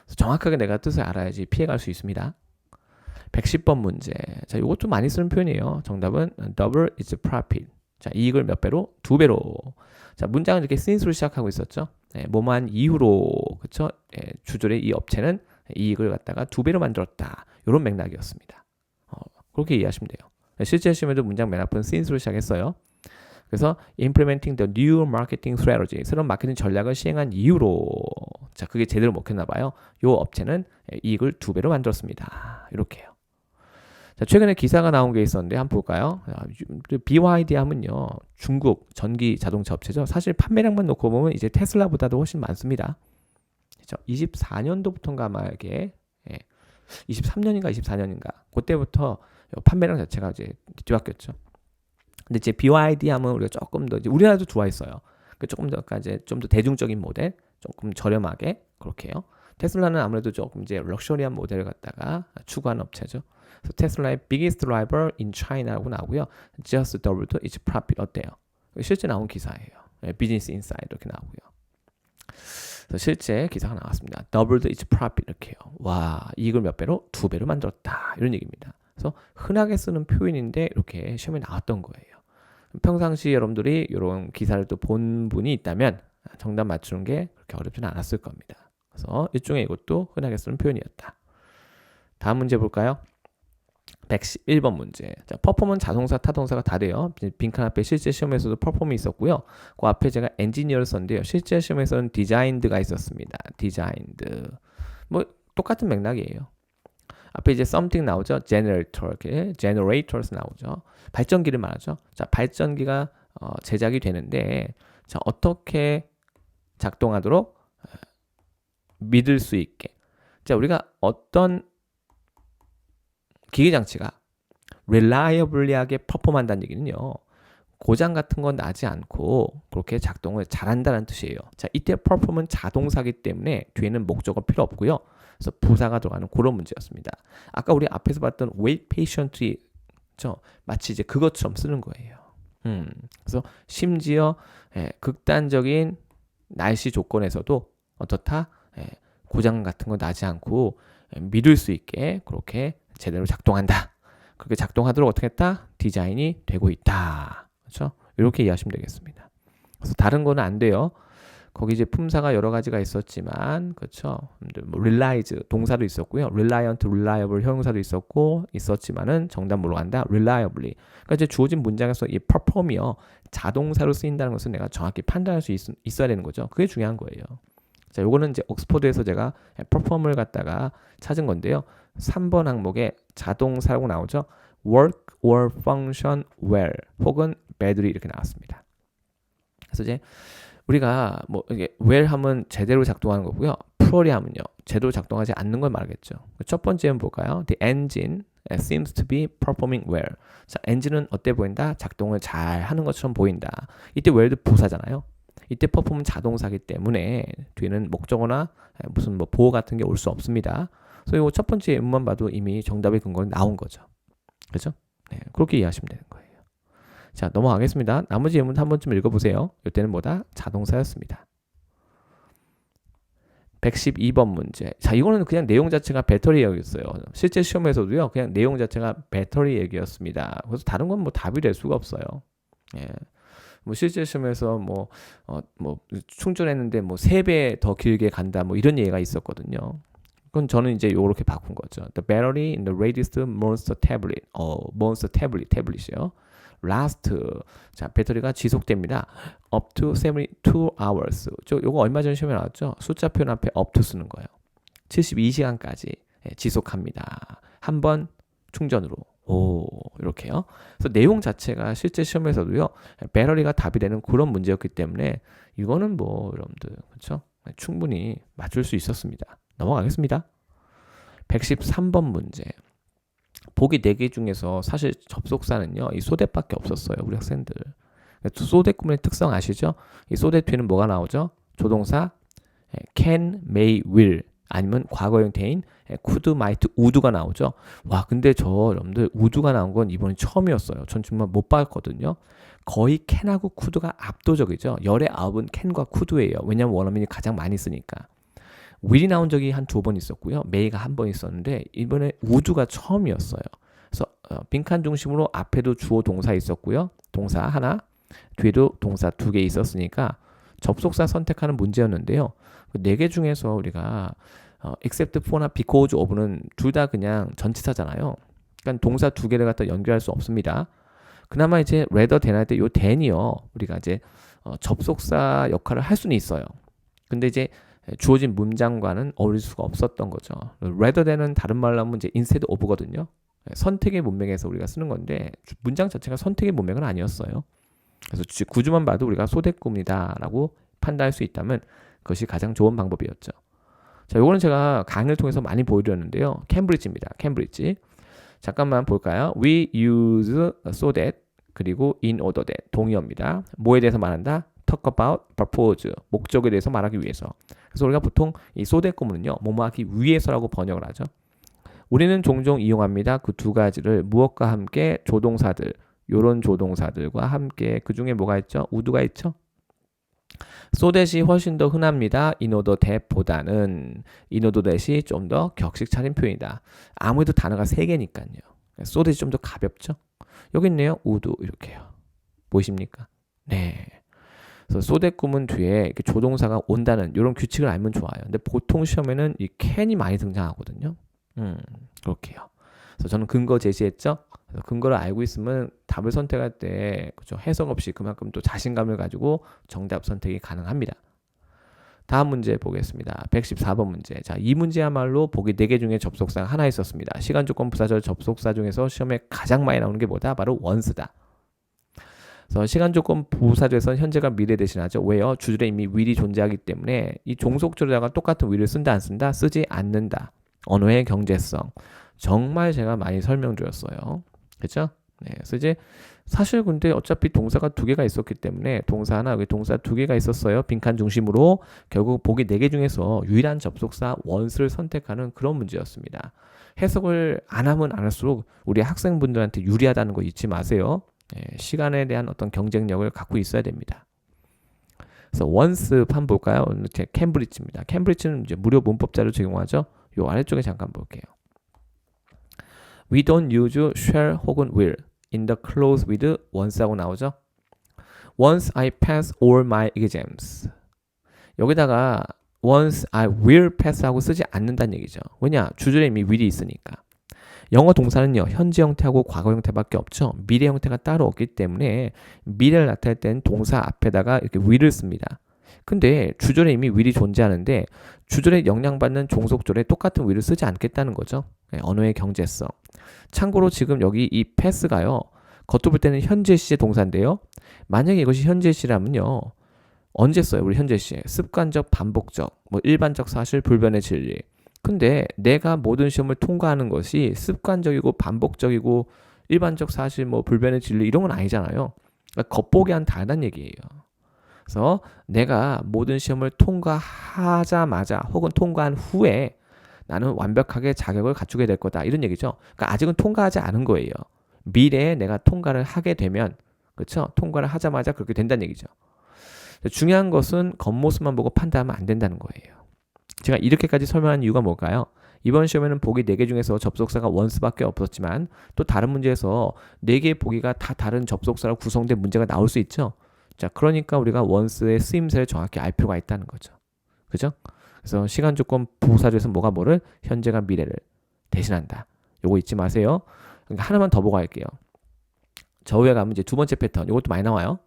그래서 정확하게 내가 뜻을 알아야지 피해갈 수 있습니다. 110번 문제. 자, 이것도 많이 쓰는 표현이에요. 정답은 double is profit. 자, 이익을 몇 배로? 2배로. 자, 문장은 이렇게 since로 시작하고 있었죠. 뭐뭐한 이유로, 그렇죠? 주절의 이 업체는 이익을 갖다가 2배로 만들었다. 이런 맥락이었습니다. 그렇게 이해하시면 돼요. 실제 시험에도 문장 맨 앞은 since로 시작했어요. 그래서 implementing the new marketing strategy, 새로운 마케팅 전략을 시행한 이유로, 자, 그게 제대로 먹혔나 봐요. 이 업체는 이익을 2배로 만들었습니다. 이렇게요. 자, 최근에 기사가 나온 게 있었는데 한번 볼까요? BYD 하면요, 중국 전기 자동차 업체죠. 사실 판매량만 놓고 보면 이제 테슬라보다도 훨씬 많습니다. 그렇죠? 24년도부터인가 아마 이게 23년인가 24년인가 그때부터 판매량 자체가 이제 뒤바뀌었죠. 근데 이제 BYD 하면 우리가 조금 더 이제 우리나라도 들어와 있어요. 조금 더 이제 좀 더 대중적인 모델, 조금 저렴하게 그렇게요. 테슬라는 아무래도 조금 이제 럭셔리한 모델을 갖다가 추구하는 업체죠. 그래서 테슬라의 biggest rival in China라고 나오고요. Just doubled its profit 어때요? 실제 나온 기사예요. 비즈니스 인사이드 이렇게 나오고요. 그래서 실제 기사가 나왔습니다. Doubled its profit 이렇게요. 와, 이익을 몇 배로? 2배로 만들었다. 이런 얘기입니다. 그래서 흔하게 쓰는 표현인데 이렇게 시험에 나왔던 거예요. 평상시 여러분들이 이런 기사를 또 본 분이 있다면 정답 맞추는 게 그렇게 어렵지는 않았을 겁니다. 그래서 일종의 이것도 흔하게 쓰는 표현이었다. 다음 문제 볼까요? 111번 문제. 자, 퍼폼은 자동사, 타동사가 다 돼요. 빈칸 앞에 실제 시험에서도 퍼폼이 있었고요. 그 앞에 제가 엔지니어를 썼는데요. 실제 시험에서는 디자인드가 있었습니다. 디자인드. 뭐 똑같은 맥락이에요. 앞에 이제 something 나오죠. generator, 이렇게 generators 나오죠. 발전기를 말하죠. 자, 발전기가 제작이 되는데, 자, 어떻게 작동하도록 믿을 수 있게. 자, 우리가 어떤 기계 장치가 reliably하게 퍼폼한다는 얘기는요, 고장 같은 건 나지 않고 그렇게 작동을 잘한다는 뜻이에요. 자, 이때 perform은 자동사기 때문에 뒤에는 목적어 필요 없고요. 그래서 부사가 들어가는 그런 문제였습니다. 아까 우리 앞에서 봤던 wait patiently, 마치 이제 그것처럼 쓰는 거예요. 그래서 심지어 극단적인 날씨 조건에서도 어떻다? 고장 같은 거 나지 않고 믿을 수 있게 그렇게 제대로 작동한다. 그렇게 작동하도록 어떻게 했다? 디자인이 되고 있다. 그렇죠? 이렇게 이해하시면 되겠습니다. 그래서 다른 거는 안 돼요. 거기 이제 품사가 여러 가지가 있었지만, 그렇죠? 뭐 realize 동사도 있었고요, reliant, reliable 형용사도 있었지만은 정답 뭘로 간다? reliably. 그러니까 이제 주어진 문장에서 이 perform이요, 자동사로 쓰인다는 것은 내가 정확히 판단할 수 있어야 되는 거죠. 그게 중요한 거예요. 자, 요거는 이제 옥스퍼드에서 제가 perform을 갖다가 찾은 건데요. 3번 항목에 자동사라고 나오죠. work or function well 혹은 badly 이렇게 나왔습니다. 그래서 이제 우리가 뭐 이게 well 하면 제대로 작동하는 거고요. poorly 하면요, 제대로 작동하지 않는 걸 말하겠죠. 첫 번째는 볼까요? The engine seems to be performing well. 자, 엔진은 어때 보인다? 작동을 잘 하는 것처럼 보인다. 이때 well도 부사잖아요. 이때 perform은 자동사기 때문에 뒤에는 목적어나 무슨 뭐 보호 같은 게 올 수 없습니다. 그래서 이 첫 번째 예문만 봐도 이미 정답의 근거는 나온 거죠. 그렇죠? 네, 그렇게 이해하시면 되는 거예요. 자, 넘어가겠습니다. 나머지 예문 한 번쯤 읽어보세요. 이때는 뭐다? 자동사였습니다. 112번 문제. 자, 이거는 그냥 내용 자체가 배터리 얘기였어요. 실제 시험에서도요, 그냥 내용 자체가 배터리 얘기였습니다. 그래서 다른 건 뭐 답이 될 수가 없어요. 예. 뭐 실제 시험에서 뭐 충전했는데 뭐 3배 더 길게 간다 뭐 이런 얘기가 있었거든요. 그건 저는 이제 요렇게 바꾼 거죠. The battery in the latest Monster tablet. Monster tablet이요. last. 자, 배터리가 지속됩니다. up to 72 hours. 요거 얼마 전 시험에 나왔죠? 숫자 표현 앞에 up to 쓰는 거예요. 72시간까지 지속합니다. 한 번 충전으로. 오, 이렇게요. 그래서 내용 자체가 실제 시험에서도요, 배터리가 답이 되는 그런 문제였기 때문에 이거는 뭐 여러분들 그렇죠? 충분히 맞출 수 있었습니다. 넘어가겠습니다. 113번 문제. 보기 4개 중에서 사실 접속사는요, 이 소댓밖에 없었어요. 우리 학생들. 소댓 구문의 특성 아시죠? 이 소댓 뒤에는 뭐가 나오죠? 조동사 can, may, will 아니면 과거 형태인 could, might, would가 나오죠. 와, 근데 저 여러분들 would가 나온 건 이번이 처음이었어요. 전 정말 못 봤거든요. 거의 can하고 could가 압도적이죠. 열의 9은 can과 could예요. 왜냐하면 원어민이 가장 많이 쓰니까. will이 나온 적이 한 2번 있었고요. may가 한 번 있었는데 이번에 would가 처음이었어요. 그래서 빈칸 중심으로 앞에도 주어 동사 있었고요. 동사 하나, 뒤에도 동사 2개 있었으니까 접속사 선택하는 문제였는데요. 4개 중에서 우리가 except for나 because of는 둘 다 그냥 전치사잖아요. 그러니까 동사 2개를 갖다 연결할 수 없습니다. 그나마 이제 rather than 할 때 요 than이요. 우리가 이제 접속사 역할을 할 수는 있어요. 근데 이제 주어진 문장과는 어울릴 수가 없었던 거죠. rather than은 다른 말로 하면 이제 instead of거든요. 선택의 문맥에서 우리가 쓰는 건데 문장 자체가 선택의 문맥은 아니었어요. 그래서 구조만 봐도 우리가 소댓구문이다라고 판단할 수 있다면 그것이 가장 좋은 방법이었죠. 자, 요거는 제가 강의를 통해서 많이 보여드렸는데요. 캠브리지입니다. 캠브리지. 잠깐만 볼까요? We use so that 그리고 in order that 동의어입니다. 뭐에 대해서 말한다? talk about, purpose 목적에 대해서 말하기 위해서. 그래서 우리가 보통 이 so that 구문은요, 뭐뭐 하기 위해서라고 번역을 하죠. 우리는 종종 이용합니다. 그 두 가지를 무엇과 함께 조동사들, 요런 조동사들과 함께 그 중에 뭐가 있죠? would가 있죠? so that이 훨씬 더 흔합니다. in order that보다는 in order that이 좀 더 격식 차린 표현이다. 아무래도 단어가 3개니까요. so that이 좀 더 가볍죠? 여기 있네요. would 이렇게요. 보이십니까? 네. 그래서 so that 구문 뒤에 이렇게 조동사가 온다는 이런 규칙을 알면 좋아요. 근데 보통 시험에는 이 can이 많이 등장하거든요. 그렇게요. 그래서 저는 근거 제시했죠. 그래서 근거를 알고 있으면 답을 선택할 때 그렇죠? 해석 없이 그만큼 또 자신감을 가지고 정답 선택이 가능합니다. 다음 문제 보겠습니다. 114번 문제. 자, 이 문제야말로 보기 4개 중에 접속사가 하나 있었습니다. 시간 조건 부사절 접속사 중에서 시험에 가장 많이 나오는 게 뭐다? 바로 once다. 그래서 시간 조건 부사절에서는 현재가 미래 대신하죠. 왜요? 주절에 이미 will이 존재하기 때문에 이 종속절에다가 똑같은 will을 쓴다 안 쓴다? 쓰지 않는다. 언어의 경제성. 정말 제가 많이 설명드렸어요. 그렇죠? 네, 그래서 이제 사실 근데 어차피 동사가 2개가 있었기 때문에 동사 하나, 여기 동사 2개가 있었어요. 빈칸 중심으로 결국 보기 4개 중에서 유일한 접속사 once를 선택하는 그런 문제였습니다. 해석을 안 하면 안 할수록 우리 학생분들한테 유리하다는 거 잊지 마세요. 네, 시간에 대한 어떤 경쟁력을 갖고 있어야 됩니다. 그래서 once 한번 볼까요? 캠브리지입니다. 캠브리지는 이제 무료 문법자를 제공하죠. 요 아래쪽에 잠깐 볼게요. We don't use shall 혹은 will in the clause with once하고 나오죠. Once I pass all my exams. 여기다가 once I will pass하고 쓰지 않는다는 얘기죠. 왜냐? 주절에 이미 will이 있으니까. 영어 동사는요, 현재 형태하고 과거 형태밖에 없죠. 미래 형태가 따로 없기 때문에 미래를 나타낼 때는 동사 앞에다가 이렇게 will을 씁니다. 근데 주절에 이미 will이 존재하는데 주절에 영향받는 종속절에 똑같은 will을 쓰지 않겠다는 거죠. 네, 언어의 경제성. 참고로 지금 여기 이 pass가요. 겉으로 볼 때는 현재 시제 동사인데요. 만약에 이것이 현재 시라면요. 언제 써요? 우리 현재 시. 습관적, 반복적, 뭐 일반적 사실, 불변의 진리. 근데 내가 모든 시험을 통과하는 것이 습관적이고 반복적이고 일반적 사실 뭐 불변의 진리 이런 건 아니잖아요. 그러니까 겉보기 한 다르다는 얘기예요. 그래서 내가 모든 시험을 통과하자마자 혹은 통과한 후에 나는 완벽하게 자격을 갖추게 될 거다 이런 얘기죠. 그러니까 아직은 통과하지 않은 거예요. 미래에 내가 통과를 하게 되면 그렇죠? 통과를 하자마자 그렇게 된다는 얘기죠. 중요한 것은 겉모습만 보고 판단하면 안 된다는 거예요. 제가 이렇게까지 설명한 이유가 뭘까요? 이번 시험에는 보기 4개 중에서 접속사가 원스밖에 없었지만 또 다른 문제에서 4개의 보기가 다 다른 접속사로 구성된 문제가 나올 수 있죠. 자, 그러니까 우리가 원스의 쓰임새를 정확히 알 필요가 있다는 거죠. 그죠? 그래서 시간 조건 부사절에서 뭐가 뭐를 현재가 미래를 대신한다. 요거 잊지 마세요. 그러니까 하나만 더 보고 할게요. 저 위에 가면 이제 두 번째 패턴. 요것도 많이 나와요.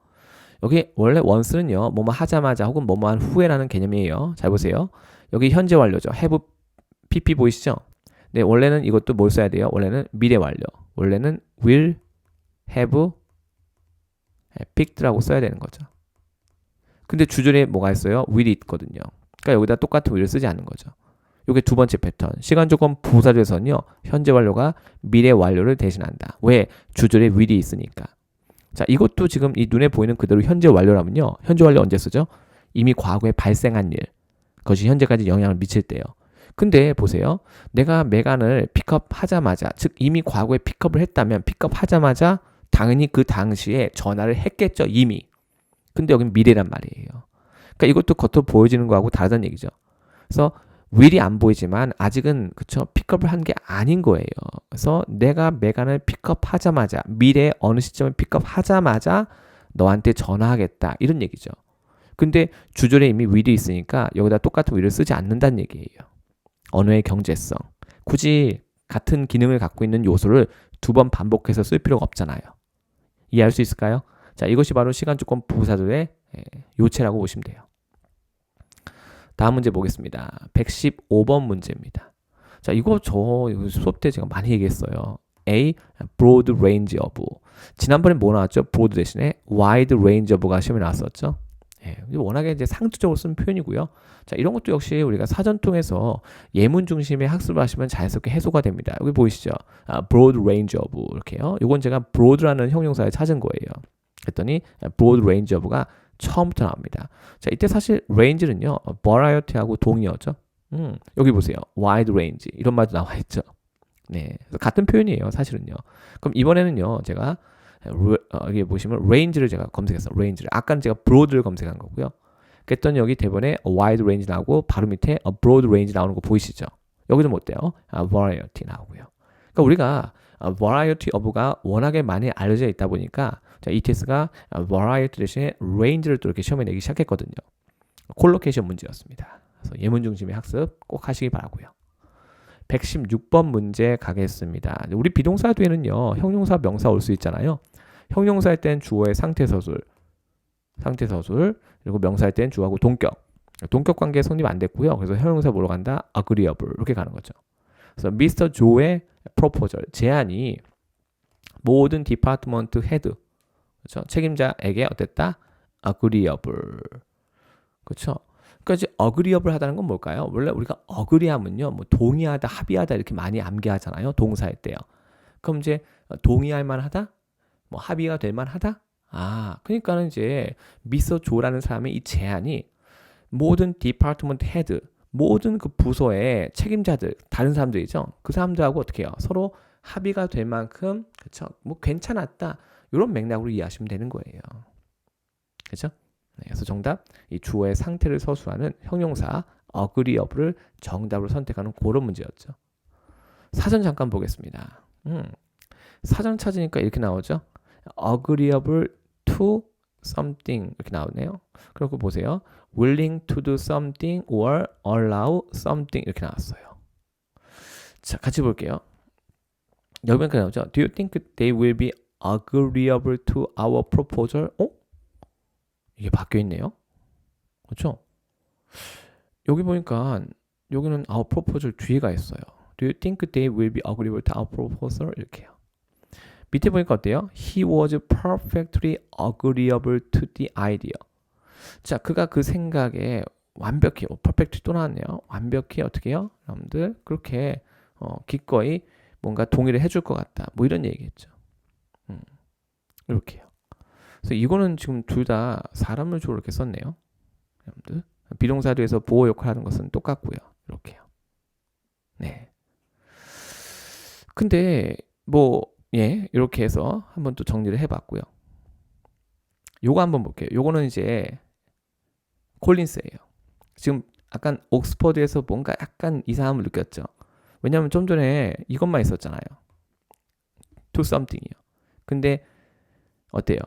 여기 원래 once는요. 뭐뭐 하자마자 혹은 뭐뭐 한 후에라는 개념이에요. 잘 보세요. 여기 현재 완료죠. have pp 보이시죠? 네, 원래는 이것도 뭘 써야 돼요? 원래는 미래 완료. 원래는 will have picked라고 써야 되는 거죠. 근데 주절에 뭐가 있어요? will이 있거든요. 그러니까 여기다 똑같은 will을 쓰지 않는 거죠. 이게 두 번째 패턴. 시간 조건 부사절에서는요. 현재 완료가 미래 완료를 대신한다. 왜? 주절에 will이 있으니까. 자, 이것도 지금 이 눈에 보이는 그대로 현재 완료라면요. 현재 완료 언제 쓰죠? 이미 과거에 발생한 일. 그것이 현재까지 영향을 미칠 때요. 근데 보세요. 내가 메간을 픽업하자마자, 즉 이미 과거에 픽업을 했다면 픽업하자마자 당연히 그 당시에 전화를 했겠죠. 이미. 근데 여긴 미래란 말이에요. 그러니까 이것도 겉으로 보여지는 거하고 다르다는 얘기죠. 그래서 will이 안 보이지만 아직은 그쵸 픽업을 한 게 아닌 거예요. 그래서 내가 메간을 픽업하자마자 미래 어느 시점에 픽업하자마자 너한테 전화하겠다 이런 얘기죠. 근데 주절에 이미 will이 있으니까 여기다 똑같은 will을 쓰지 않는다는 얘기예요. 언어의 경제성. 굳이 같은 기능을 갖고 있는 요소를 두 번 반복해서 쓸 필요가 없잖아요. 이해할 수 있을까요? 자, 이것이 바로 시간 조건 부사절의 요체라고 보시면 돼요. 다음 문제 보겠습니다. 115번 문제입니다. 자, 이거 수업 때 제가 많이 얘기했어요. A, broad range of. 지난번에 뭐 나왔죠? broad 대신에 wide range of가 시험에 나왔었죠. 워낙에 이제 상투적으로 쓴 표현이고요. 자, 이런 것도 역시 우리가 사전 통해서 예문 중심의 학습을 하시면 자연스럽게 해소가 됩니다. 여기 보이시죠? broad range of 이렇게요. 이건 제가 broad라는 형용사를 찾은 거예요. 그랬더니 broad range of가 처음부터 나옵니다. 자, 이때 사실 range는요, variety하고 동의어죠. 여기 보세요. wide range 이런 말도 나와 있죠. 네, 그래서 같은 표현이에요, 사실은요. 그럼 이번에는요, 제가 여기 보시면 range를 제가 검색했어요. range를. 아까는 제가 broad를 검색한 거고요. 그랬더니 여기 대본에 wide range 나오고 바로 밑에 broad range 나오는 거 보이시죠? 여기도 뭐 어때요? variety 나오고요. 그러니까 우리가 variety of가 워낙에 많이 알려져 있다 보니까 자, ETS가 variety 대신에 range를 또 이렇게 시험에 내기 시작했거든요. 콜로케이션 문제였습니다. 그래서 예문 중심의 학습 꼭 하시기 바라고요. 116번 문제 가겠습니다. 우리 비동사 뒤에는요, 형용사, 명사 올 수 있잖아요. 형용사일 땐 주어의 상태서술, 그리고 명사일 땐 주어하고 동격. 동격 관계 성립 안 됐고요. 그래서 형용사 뭐로 간다? agreeable 이렇게 가는 거죠. 그래서 Mr. 조의 proposal, 제안이 모든 디파트먼트 헤드, 그렇죠? 책임자에게 어땠다? agreeable. 그렇죠? 그러니까 이제 agreeable 하다는 건 뭘까요? 원래 우리가 agree하면요, 뭐 동의하다, 합의하다 이렇게 많이 암기하잖아요. 동사일 때요. 그럼 이제 동의할 만하다? 뭐 합의가 될 만하다? 그러니까는 이제 미스터 조라는 사람의 이 제안이 모든 디파트먼트 헤드, 모든 그 부서의 책임자들, 다른 사람들이죠. 그 사람들하고 어떻게 해요? 서로 합의가 될 만큼, 그렇죠? 뭐 괜찮았다. 이런 맥락으로 이해하시면 되는 거예요. 그렇죠? 네, 그래서 정답, 이 주어의 상태를 서술하는 형용사 agreeable을 정답으로 선택하는 그런 문제였죠. 사전 잠깐 보겠습니다. 사전 찾으니까 이렇게 나오죠. agreeable to something 이렇게 나오네요. 그리고 보세요. willing to do something or allow something 이렇게 나왔어요. 자, 같이 볼게요. 여기까지 나오죠. Do you think they will be agreeable to our proposal? 이게 바뀌어 있네요. 그렇죠? 여기 보니까 여기는 our proposal 뒤에가 있어요. Do you think they will be agreeable to our proposal? 이렇게요. 밑에 보니까 어때요? He was perfectly agreeable to the idea. 자, 그가 그 생각에 완벽히 퍼펙트 또 나왔네요. 완벽히 어떻게 해요? 여러분들 그렇게 기꺼이 뭔가 동의를 해줄 것 같다. 뭐 이런 얘기겠죠. 이렇게요. 그래서 이거는 지금 둘 다 사람을 주로 이렇게 썼네요. 여러분들 비동사도에서 보호 역할을 하는 것은 똑같고요. 이렇게요. 네. 근데 이렇게 해서 한번 또 정리를 해봤고요. 요거 한번 볼게요. 요거는 이제 콜린스예요. 지금 약간 옥스퍼드에서 뭔가 약간 이상함을 느꼈죠. 왜냐하면 좀 전에 이것만 있었잖아요. to something이요. 근데 어때요?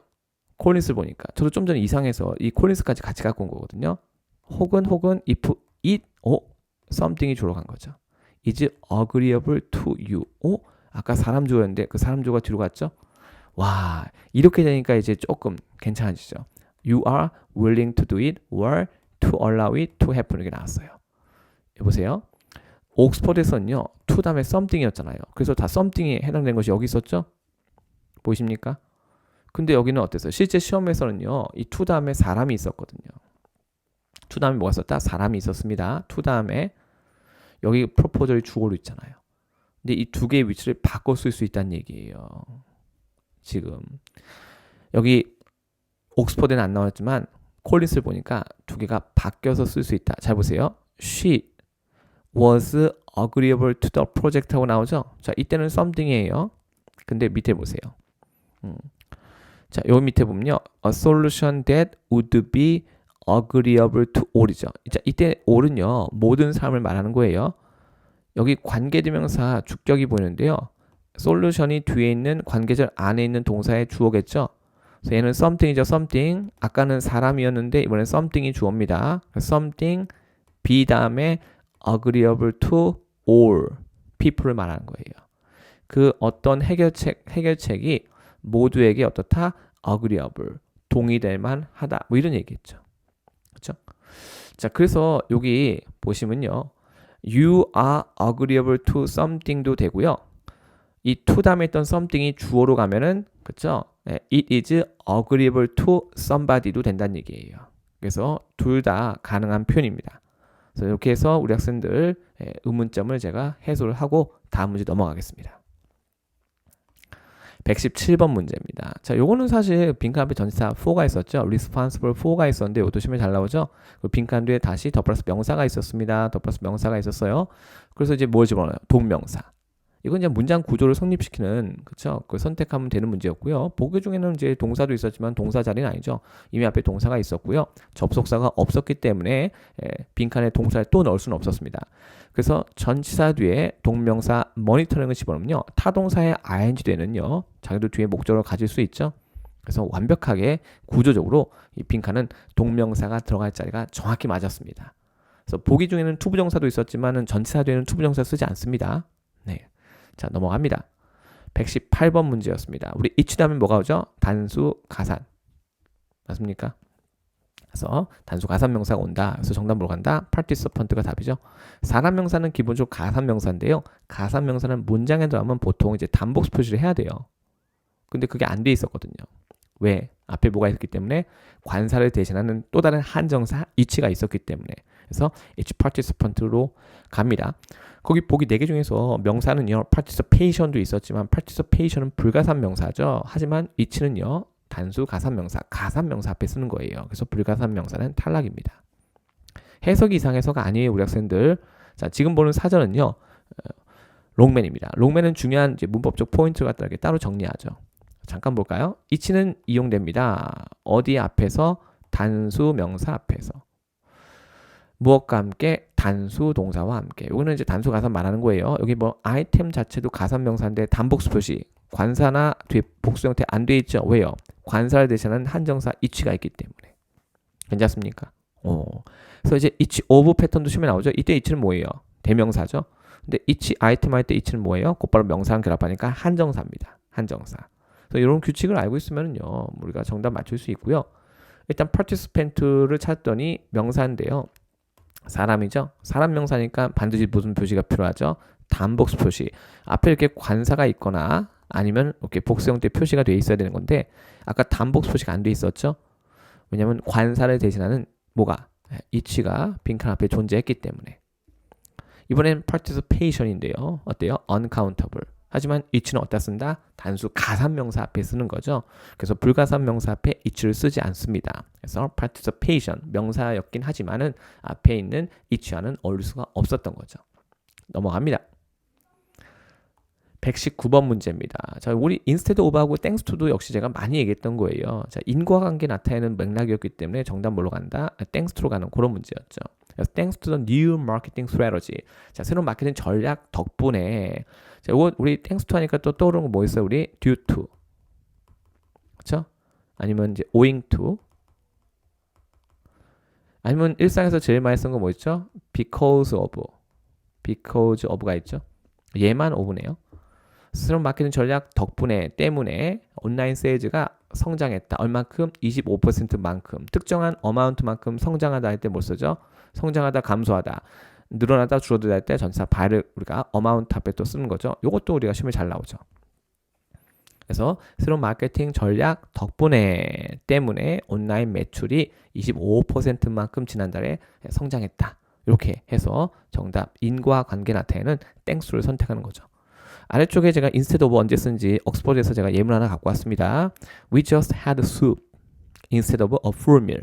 콜린스를 보니까 저도 좀 전에 이상해서 이 콜린스까지 같이 갖고 온 거거든요. 혹은 if it something이 주로 간 거죠. is agreeable to you. 아까 사람 주어였는데 그 사람 주어가 뒤로 갔죠? 와, 이렇게 되니까 이제 조금 괜찮아지죠. You are willing to do it or to allow it to happen 이렇게 나왔어요. 보세요. 옥스퍼드에서는요. to 다음에 something이었잖아요. 그래서 다 something에 해당되는 것이 여기 있었죠? 보이십니까? 근데 여기는 어땠어요? 실제 시험에서는요. 이 to 다음에 사람이 있었거든요. to 다음에 뭐가 있었다? 사람이 있었습니다. to 다음에 여기 프로포절이 주어로 있잖아요. 근데 이 두 개의 위치를 바꿔 쓸 수 있다는 얘기예요. 지금 여기 옥스퍼드는 안 나왔지만 콜린스를 보니까 두 개가 바뀌어서 쓸 수 있다. 잘 보세요. She was agreeable to the project 하고 나오죠. 자, 이때는 something이에요. 근데 밑에 보세요. 자, 요 밑에 보면요. A solution that would be agreeable to all이죠. 자, 이때 all은요. 모든 사람을 말하는 거예요. 여기 관계대명사 주격이 보이는데요. 솔루션이 뒤에 있는 관계절 안에 있는 동사의 주어겠죠. 그래서 얘는 something이죠. something. 아까는 사람이었는데 이번엔 something이 주어입니다. something be 다음에 agreeable to all people을 말하는 거예요. 그 어떤 해결책이 모두에게 어떻다? agreeable. 동의될 만하다. 뭐 이런 얘기겠죠. 그렇죠? 자, 그래서 여기 보시면요. You are agreeable to something도 되고요. 이 to 다음에 있던 something이 주어로 가면은 그렇죠? It is agreeable to somebody도 된다는 얘기예요. 그래서 둘 다 가능한 표현입니다. 그래서 이렇게 해서 우리 학생들 의문점을 제가 해소를 하고 다음 문제 넘어가겠습니다. 117번 문제입니다. 자, 요거는 사실 빈칸 앞에 전치사 for가 있었죠. responsible for가 있었는데 이것도 시험에 잘 나오죠. 그 빈칸 뒤에 다시 더 플러스 명사가 있었습니다. 더 플러스 명사가 있었어요. 그래서 이제 뭘 집어넣어요? 동명사. 이건 이제 문장 구조를 성립시키는 그렇죠. 그걸 선택하면 되는 문제였고요. 보기 중에는 이제 동사도 있었지만 동사 자리는 아니죠. 이미 앞에 동사가 있었고요. 접속사가 없었기 때문에 빈칸에 동사를 또 넣을 수는 없었습니다. 그래서 전치사 뒤에 동명사 모니터링을 집어넣으면요. 타동사의 ing 되는요. 자기도 뒤에 목적어를 가질 수 있죠. 그래서 완벽하게 구조적으로 이 빈칸은 동명사가 들어갈 자리가 정확히 맞았습니다. 그래서 보기 중에는 투부정사도 있었지만은 전치사 뒤에는 투부정사 쓰지 않습니다. 네. 자, 넘어갑니다. 118번 문제였습니다. 우리 each 다음에 뭐가 오죠? 단수 가산. 맞습니까? 그래서 단수 가산 명사가 온다. 그래서 정답 뭐로 간다? participant가 답이죠. 사람 명사는 기본적으로 가산 명사인데요. 가산 명사는 문장에 들어가면 보통 이제 단복수 표시를 해야 돼요. 근데 그게 안 돼 있었거든요. 왜? 앞에 뭐가 있기 때문에 관사를 대신하는 또 다른 한정사 each가 있었기 때문에. 그래서 each participant로 갑니다. 거기 보기 4개 중에서 명사는요. participation도 있었지만 participation은 불가산 명사죠. 하지만 each는요. 단수 가산 명사 앞에 쓰는 거예요. 그래서 불가산 명사는 탈락입니다. 해석이 이상해서가 아니에요. 우리 학생들. 자, 지금 보는 사전은요. 롱맨입니다. 롱맨은 중요한 이제 문법적 포인트를 갖다 이렇게 따로 정리하죠. 잠깐 볼까요? each는 이용됩니다. 어디 앞에서? 단수 명사 앞에서. 무엇과 함께? 단수 동사와 함께. 이거는 이제 단수 가산 말하는 거예요. 여기 뭐 아이템 자체도 가산 명사인데 단복수 표시 관사나 뒤에 복수 형태 안 돼 있죠. 왜요? 관사를 대신하는 한정사 each가 있기 때문에. 괜찮습니까? 그래서 이제 each of 패턴도 시험에 나오죠. 이때 each는 뭐예요? 대명사죠. 근데 each 아이템 할 때 each는 뭐예요? 곧바로 명사랑 결합하니까 한정사입니다. 한정사. 그래서 이런 규칙을 알고 있으면요, 우리가 정답 맞출 수 있고요. 일단 participant를 찾았더니 명사인데요. 사람이죠. 사람 명사니까 반드시 무슨 표시가 필요하죠? 단복수 표시. 앞에 이렇게 관사가 있거나 아니면 이렇게 복수 형태 표시가 돼 있어야 되는 건데 아까 단복수 표시가 안 돼 있었죠? 왜냐하면 관사를 대신하는 뭐가? each가 빈칸 앞에 존재했기 때문에. 이번엔 participation인데요. 어때요? uncountable. 하지만 each는 어디다 쓴다? 단수 가산명사 앞에 쓰는 거죠. 그래서 불가산명사 앞에 each를 쓰지 않습니다. 그래서 participation 명사였긴 하지만은 앞에 있는 each와는 어울릴 수가 없었던 거죠. 넘어갑니다. 119번 문제입니다. 자, 우리 instead of하고 thanks to도 역시 제가 많이 얘기했던 거예요. 자, 인과관계 나타내는 맥락이었기 때문에 정답 뭘로 간다? thanks to로 가는 그런 문제였죠. 그래서 thanks to the new marketing strategy. 자, 새로운 마케팅 전략 덕분에. 자, 이거 우리 thanks to 하니까 또 떠오르는 거 뭐 있어요? 우리 due to. 그렇죠? 아니면 이제 owing to. 아니면 일상에서 제일 많이 쓴 거 뭐 있죠? because of. because of가 있죠. 얘만 of네요. 새로운 마케팅 전략 덕분에 때문에 온라인 세일즈가 성장했다. 얼만큼? 25%만큼. 특정한 어마운트만큼 성장하다 할 때 뭘 쓰죠? 성장하다, 감소하다, 늘어나다, 줄어들다 할 때 전치사 by를 우리가 어마운트 앞에 또 쓰는 거죠. 이것도 우리가 시험에 잘 나오죠. 그래서 새로운 마케팅 전략 덕분에 때문에 온라인 매출이 25%만큼 지난달에 성장했다. 이렇게 해서 정답 인과관계 나타내는 땡스를 선택하는 거죠. 아래쪽에 제가 instead of 언제 쓴지 옥스퍼드에서 제가 예문 하나 갖고 왔습니다. We just had soup instead of a full meal.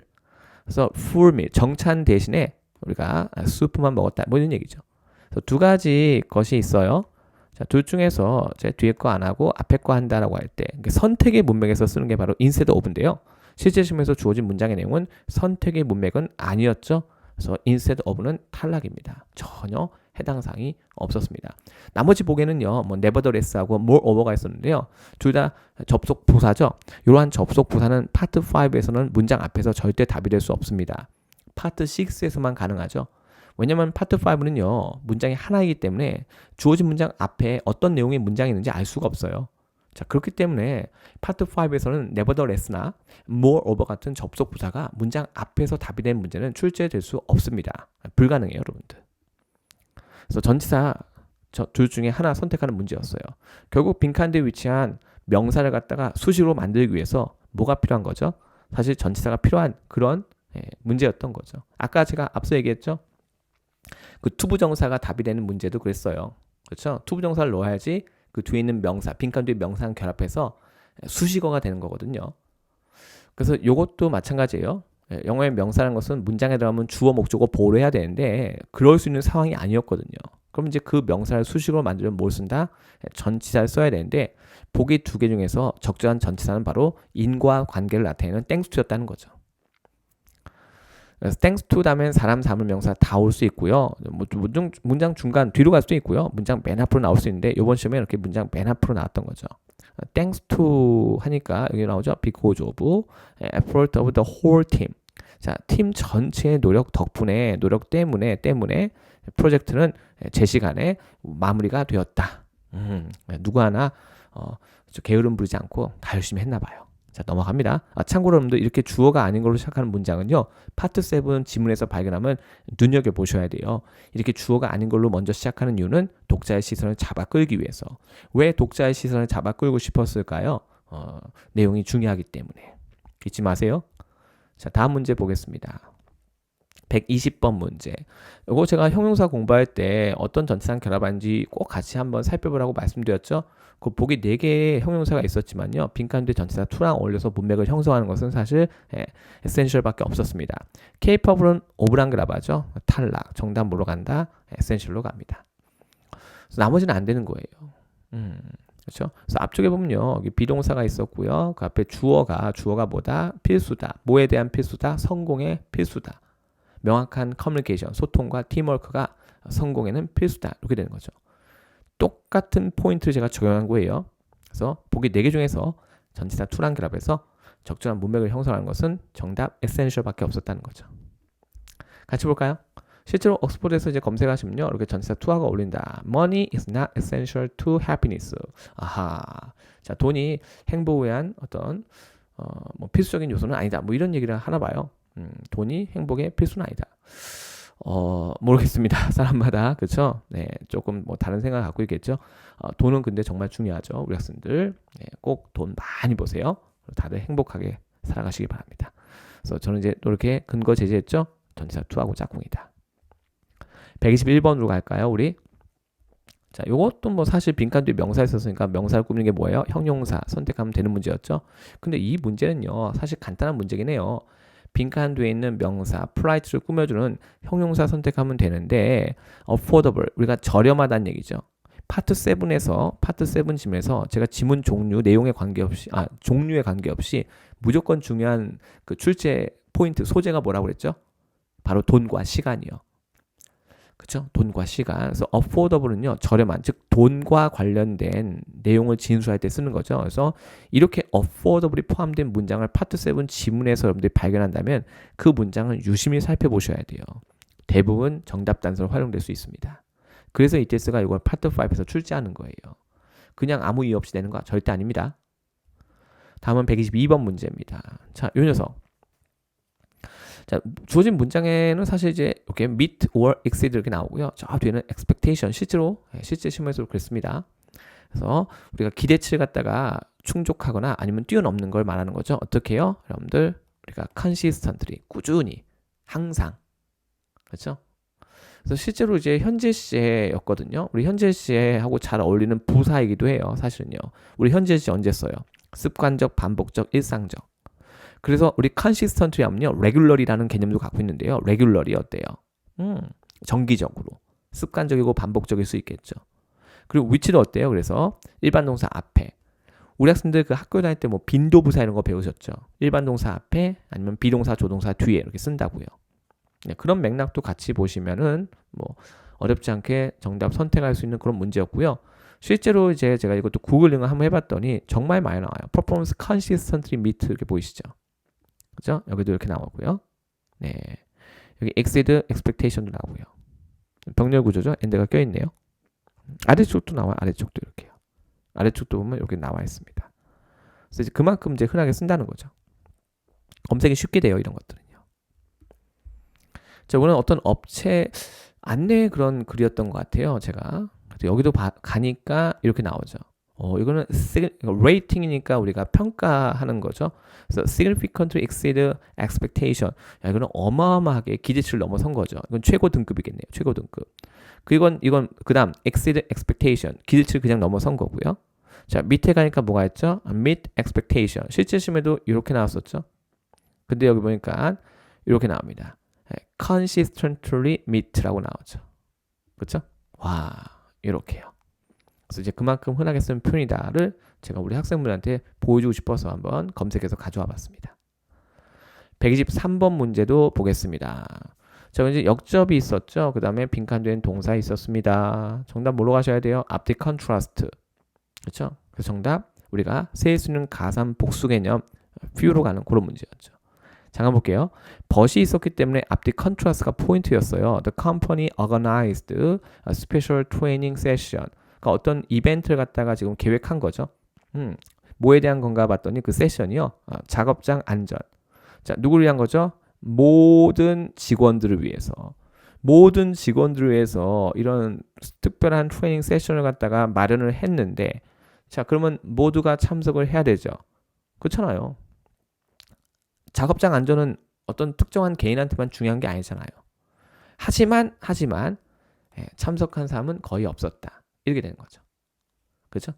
그래서 full meal, 정찬 대신에 우리가 수프만 먹었다. 뭐 이런 얘기죠. 그래서 두 가지 것이 있어요. 자, 둘 중에서 제 뒤에 거 안 하고 앞에 거 한다라고 할 때 선택의 문맥에서 쓰는 게 바로 instead of인데요. 실제 시험에서 주어진 문장의 내용은 선택의 문맥은 아니었죠. 그래서 instead of는 탈락입니다. 전혀 해당 사항이 없었습니다. 나머지 보기에는요, 뭐 nevertheless하고 moreover가 있었는데요. 둘 다 접속 부사죠. 이러한 접속 부사는 파트 5에서는 문장 앞에서 절대 답이 될 수 없습니다. 파트 6에서만 가능하죠. 왜냐면 파트 5는요, 문장이 하나이기 때문에 주어진 문장 앞에 어떤 내용의 문장이 있는지 알 수가 없어요. 자, 그렇기 때문에 파트 5에서는 nevertheless나 moreover 같은 접속 부사가 문장 앞에서 답이 된 문제는 출제될 수 없습니다. 불가능해요, 여러분들. 그래서 전치사 둘 중에 하나 선택하는 문제였어요. 결국 빈칸대에 위치한 명사를 갖다가 수식으로 만들기 위해서 뭐가 필요한 거죠? 사실 전치사가 필요한 그런 문제였던 거죠. 아까 제가 앞서 얘기했죠? 그 투부정사가 답이 되는 문제도 그랬어요. 그렇죠? 투부정사를 넣어야지 그 뒤에 있는 명사, 빈칸 뒤에 명사랑 결합해서 수식어가 되는 거거든요. 그래서 이것도 마찬가지예요. 영어의 명사라는 것은 문장에 들어가면 주어, 목적어 보호를 해야 되는데 그럴 수 있는 상황이 아니었거든요. 그럼 이제 그 명사를 수식어로 만들면 뭘 쓴다? 전치사를 써야 되는데 보기 두 개 중에서 적절한 전치사는 바로 인과관계를 나타내는 thanks to였다는 거죠. 그래서 thanks to 다음엔 사람, 사물, 명사 다 올 수 있고요. 문장 중간 뒤로 갈 수도 있고요. 문장 맨 앞으로 나올 수 있는데 이번 시험에 이렇게 문장 맨 앞으로 나왔던 거죠. thanks to 하니까 여기 나오죠. because of effort of the whole team. 자, 팀 전체의 노력 덕분에, 노력 때문에 프로젝트는 제 시간에 마무리가 되었다. 누구 하나 게으름 부리지 않고 다 열심히 했나 봐요. 자, 넘어갑니다. 참고로 여러분들 이렇게 주어가 아닌 걸로 시작하는 문장은요. 파트 7 지문에서 발견하면 눈여겨보셔야 돼요. 이렇게 주어가 아닌 걸로 먼저 시작하는 이유는 독자의 시선을 잡아 끌기 위해서. 왜 독자의 시선을 잡아 끌고 싶었을까요? 내용이 중요하기 때문에. 잊지 마세요. 자, 다음 문제 보겠습니다. 120번 문제. 이거 제가 형용사 공부할 때 어떤 전치사랑 결합하는지 꼭 같이 한번 살펴보라고 말씀드렸죠. 그 보기 4개의 형용사가 있었지만요. 빈칸 뒤에 전치사 to랑 어울려서 문맥을 형성하는 것은 사실 essential밖에 없었습니다. capable은 of랑 결합하죠. 탈락. 정답 뭐로 간다? essential로 갑니다. 그래서 나머지는 안 되는 거예요. 그렇죠? 그래서 앞쪽에 보면요. 여기 비동사가 있었고요. 그 앞에 주어가 뭐다? 필수다. 뭐에 대한 필수다? 성공의 필수다. 명확한 커뮤니케이션, 소통과 팀워크가 성공에는 필수다. 이렇게 되는 거죠. 똑같은 포인트를 제가 적용한 거예요. 그래서 보기 4개 중에서 전치사 to랑 결합해서 적절한 문맥을 형성하는 것은 정답 essential밖에 없었다는 거죠. 같이 볼까요? 실제로 옥스퍼드에서 이제 검색하시면요. 이렇게 전치사 to하고 어울린다. Money is not essential to happiness. 아하. 자, 돈이 행복을 위한 어떤 뭐 필수적인 요소는 아니다. 뭐 이런 얘기를 하나 봐요. 돈이 행복의 필수는 아니다. 모르겠습니다. 사람마다 그렇죠. 네, 조금 뭐 다른 생각을 갖고 있겠죠. 돈은 근데 정말 중요하죠. 우리 학생들 네, 꼭 돈 많이 버세요. 다들 행복하게 살아가시기 바랍니다. 그래서 저는 이제 또 이렇게 근거 제시했죠. 전치사 to하고 짝꿍이다. 121번으로 갈까요, 우리? 자, 요것도 뭐 사실 빈칸 뒤에 명사 있었으니까 명사를 꾸미는 게 뭐예요? 형용사 선택하면 되는 문제였죠. 근데 이 문제는요, 사실 간단한 문제긴 해요. 빈칸 뒤에 있는 명사, polite를 꾸며주는 형용사 선택하면 되는데 affordable, 우리가 저렴하다는 얘기죠. 파트 7에서 파트 7 지문에서 제가 지문 종류, 내용에 관계없이 종류에 관계없이 무조건 중요한 그 출제 포인트, 소재가 뭐라고 그랬죠? 바로 돈과 시간이요. 그렇죠? 돈과 시간. 그래서 affordable은요, 저렴한, 즉 돈과 관련된 내용을 진술할 때 쓰는 거죠. 그래서 이렇게 affordable이 포함된 문장을 파트 7 지문에서 여러분들이 발견한다면 그 문장은 유심히 살펴보셔야 돼요. 대부분 정답 단서로 활용될 수 있습니다. 그래서 ETS가 이걸 파트 5에서 출제하는 거예요. 그냥 아무 이유 없이 내는 거 절대 아닙니다. 다음은 122번 문제입니다. 자, 이 녀석. 자, 주어진 문장에는 사실 이제 이렇게 meet or exceed 이렇게 나오고요. 저 뒤에는 expectation, 실제 시험에서도 그랬습니다. 그래서 우리가 기대치를 갖다가 충족하거나 아니면 뛰어넘는 걸 말하는 거죠. 어떻게 해요? 여러분들, 우리가 consistently, 꾸준히, 항상. 그렇죠? 그래서 실제로 이제 현재 시제였거든요. 우리 현재 시제하고 잘 어울리는 부사이기도 해요. 사실은요. 우리 현재 시제 언제 써요? 습관적, 반복적, 일상적. 그래서 우리 consistently 하면요, regular이라는 개념도 갖고 있는데요. regular이 어때요? 정기적으로. 습관적이고 반복적일 수 있겠죠. 그리고 which도 어때요? 그래서 일반 동사 앞에. 우리 학생들 그 학교 다닐 때 뭐 빈도부사 이런 거 배우셨죠? 일반 동사 앞에 아니면 비동사, 조동사 뒤에 이렇게 쓴다고요. 네, 그런 맥락도 같이 보시면은 뭐 어렵지 않게 정답 선택할 수 있는 그런 문제였고요. 실제로 이제 제가 이것도 구글링을 한번 해봤더니 정말 많이 나와요. performance consistently meet 이렇게 보이시죠? 그죠? 여기도 이렇게 나오고요. 네, 여기 exceed expectation도 나오고요. 병렬 구조죠. and가 껴있네요. 아래쪽도 나와요. 아래쪽도 이렇게요. 아래쪽도 보면 여기 나와 있습니다. 그래서 이제 그만큼 이제 흔하게 쓴다는 거죠. 검색이 쉽게 돼요. 이런 것들은요. 자, 오늘 어떤 업체 안내 그런 글이었던 것 같아요. 제가 여기도 가니까 이렇게 나오죠. 이거는 레이팅이니까 우리가 평가하는 거죠. 그래서 significantly exceed expectation. 야, 이거는 어마어마하게 기대치를 넘어선 거죠. 이건 최고 등급이겠네요. 최고 등급. 이건 그다음 exceed expectation. 기대치를 그냥 넘어선 거고요. 자, 밑에 가니까 뭐가 있죠? meet expectation. 실제 시험에도 이렇게 나왔었죠. 근데 여기 보니까 이렇게 나옵니다. consistently meet라고 나오죠. 그렇죠? 와, 이렇게요. 그래서 이제 그만큼 흔하게 쓰는 표현이다를 제가 우리 학생분한테 보여주고 싶어서 한번 검색해서 가져와 봤습니다. 123번 문제도 보겠습니다. 자, 이제 역접이 있었죠. 그 다음에 빈칸된 동사 있었습니다. 정답 뭐로 가셔야 돼요? 앞뒤 컨트라스트. 그렇죠? 그래서 정답 우리가 세일 수 있는 가산 복수 개념 few로 가는 그런 문제였죠. 잠깐 볼게요. 벗이 있었기 때문에 앞뒤 컨트라스트가 포인트였어요. The company organized a special training session. 그러니까 어떤 이벤트를 갖다가 지금 계획한 거죠. 뭐에 대한 건가 봤더니 그 세션이요. 작업장 안전. 자, 누구를 위한 거죠? 모든 직원들을 위해서. 모든 직원들을 위해서 이런 특별한 트레이닝 세션을 갖다가 마련을 했는데, 자, 그러면 모두가 참석을 해야 되죠. 그렇잖아요. 작업장 안전은 어떤 특정한 개인한테만 중요한 게 아니잖아요. 하지만 참석한 사람은 거의 없었다. 이렇게 되는 거죠. 그렇죠?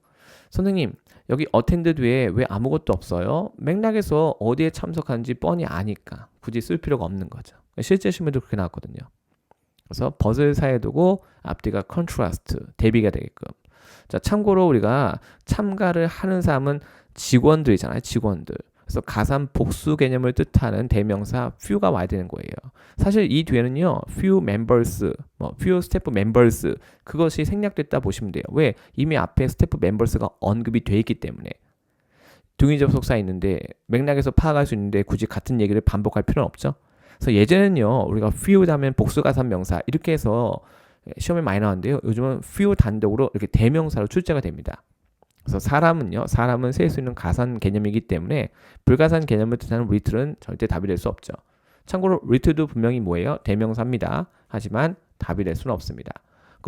선생님, 여기 어텐드 뒤에 왜 아무것도 없어요? 맥락에서 어디에 참석하는지 뻔히 아니까 굳이 쓸 필요가 없는 거죠. 실제 시험에도 그렇게 나왔거든요. 그래서 벗을 사이에 두고 앞뒤가 컨트라스트, 대비가 되게끔. 자, 참고로 우리가 참가를 하는 사람은 직원들이잖아요. 직원들. 그래서 가산 복수 개념을 뜻하는 대명사 few가 와야 되는 거예요. 사실 이 뒤에는요, few members, few staff members 그것이 생략됐다 보시면 돼요. 왜? 이미 앞에 staff members가 언급이 돼 있기 때문에. 등위 접속사 있는데 맥락에서 파악할 수 있는데 굳이 같은 얘기를 반복할 필요는 없죠. 그래서 예전에는요, 우리가 few 다음에 복수 가산 명사 이렇게 해서 시험에 많이 나왔는데요. 요즘은 few 단독으로 이렇게 대명사로 출제가 됩니다. 그래서 사람은 셀 수 있는 가산 개념이기 때문에 불가산 개념을 뜻하는 리틀은 절대 답이 될 수 없죠. 참고로 리틀도 분명히 뭐예요? 대명사입니다. 하지만 답이 될 수는 없습니다.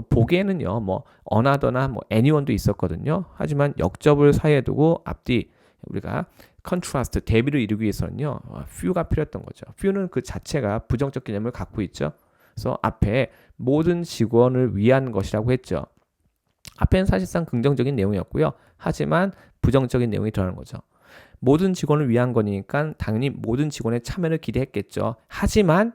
보기에는요, 뭐 another나 뭐 anyone도 있었거든요. 하지만 역접을 사이에 두고 앞뒤 우리가 contrast, 대비를 이루기 위해서는요. few가 필요했던 거죠. few는 그 자체가 부정적 개념을 갖고 있죠. 그래서 앞에 모든 직원을 위한 것이라고 했죠. 앞에는 사실상 긍정적인 내용이었고요. 하지만 부정적인 내용이 들어가는 거죠. 모든 직원을 위한 거니까 당연히 모든 직원의 참여를 기대했겠죠. 하지만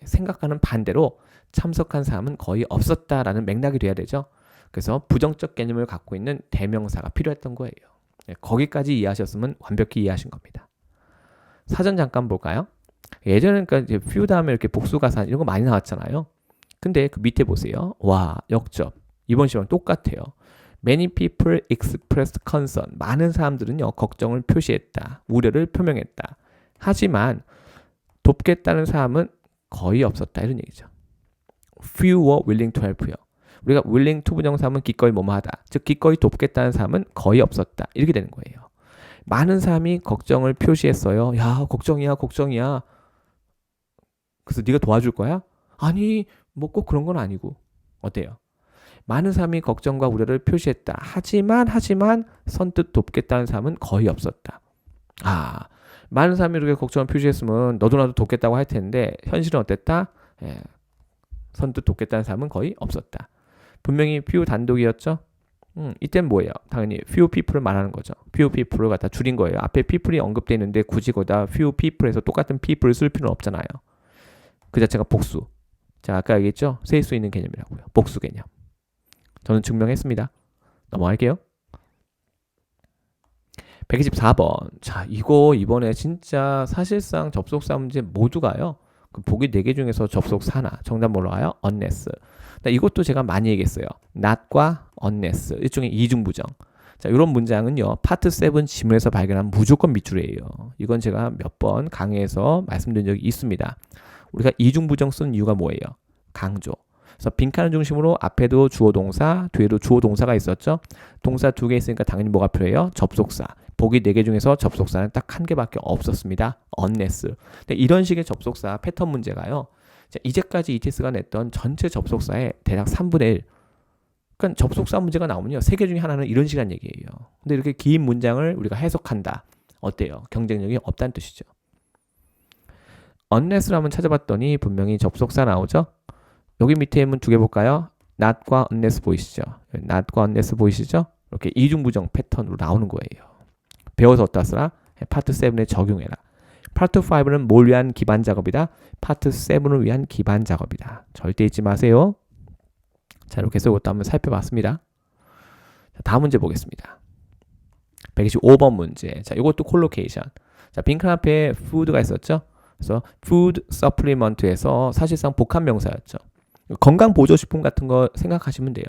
생각하는 반대로 참석한 사람은 거의 없었다라는 맥락이 돼야 되죠. 그래서 부정적 개념을 갖고 있는 대명사가 필요했던 거예요. 거기까지 이해하셨으면 완벽히 이해하신 겁니다. 사전 잠깐 볼까요? 예전에 그러니까 이제 few 다음에 이렇게 복수가사 이런 거 많이 나왔잖아요. 근데 그 밑에 보세요. 와, 역접. 이번 시험 똑같아요. Many people expressed concern. 많은 사람들은요, 걱정을 표시했다. 우려를 표명했다. 하지만 돕겠다는 사람은 거의 없었다. 이런 얘기죠. Few were willing to help요. 우리가 willing to 부정사면 기꺼이 뭐뭐하다. 즉 기꺼이 돕겠다는 사람은 거의 없었다. 이렇게 되는 거예요. 많은 사람이 걱정을 표시했어요. 야, 걱정이야, 걱정이야. 그래서 네가 도와줄 거야? 아니, 뭐 꼭 그런 건 아니고. 어때요? 많은 사람이 걱정과 우려를 표시했다. 하지만 선뜻 돕겠다는 사람은 거의 없었다. 아, 많은 사람이 이렇게 걱정을 표시했으면 너도 나도 돕겠다고 할 텐데 현실은 어땠다? 선뜻 돕겠다는 사람은 거의 없었다. 분명히 few 단독이었죠. 이땐 뭐예요? 당연히 few people을 말하는 거죠. few people을 갖다 줄인 거예요. 앞에 people이 언급되어 있는데 굳이 거기다 few people에서 똑같은 people을 쓸 필요는 없잖아요. 그 자체가 복수. 자, 아까 얘기했죠? 세일 수 있는 개념이라고요. 복수 개념. 저는 증명했습니다. 넘어갈게요. 124번. 자, 이거 이번에 진짜 사실상 접속사 문제 모두가요. 그 보기 4개 중에서 접속사 하나. 정답 뭘로 가요? unless. 이것도 제가 많이 얘기했어요. not과 unless. 일종의 이중부정. 자, 이런 문장은요. 파트 7 지문에서 발견한 무조건 밑줄이에요. 이건 제가 몇 번 강의에서 말씀드린 적이 있습니다. 우리가 이중부정 쓴 이유가 뭐예요? 강조. 그래서 빈칸을 중심으로 앞에도 주어 동사, 뒤에도 주어 동사가 있었죠. 동사 2개 있으니까 당연히 뭐가 필요해요? 접속사. 보기 4개 중에서 접속사는 딱 1개밖에 없었습니다. unless. 근데 이런 식의 접속사 패턴 문제가요. 자, 이제까지 ETS가 냈던 전체 접속사의 대략 3분의 1. 그러니까 접속사 문제가 나오면요. 3개 중에 하나는 이런 식이란 얘기예요. 근데 이렇게 긴 문장을 우리가 해석한다. 어때요? 경쟁력이 없다는 뜻이죠. unless를 한번 찾아봤더니 분명히 접속사 나오죠. 여기 밑에 문 2개 볼까요? not과 unless 보이시죠? not과 unless 보이시죠? 이렇게 이중부정 패턴으로 나오는 거예요. 배워서 어디다 쓰라? 파트 7에 적용해라. 파트 5는 뭘 위한 기반 작업이다? 파트 7을 위한 기반 작업이다. 절대 잊지 마세요. 자, 이렇게 해서 이것도 한번 살펴봤습니다. 자, 다음 문제 보겠습니다. 125번 문제. 자, 이것도 콜로케이션. 자, 빈칸 앞에 food가 있었죠? 그래서 food supplement에서 사실상 복합 명사였죠. 건강 보조식품 같은 거 생각하시면 돼요.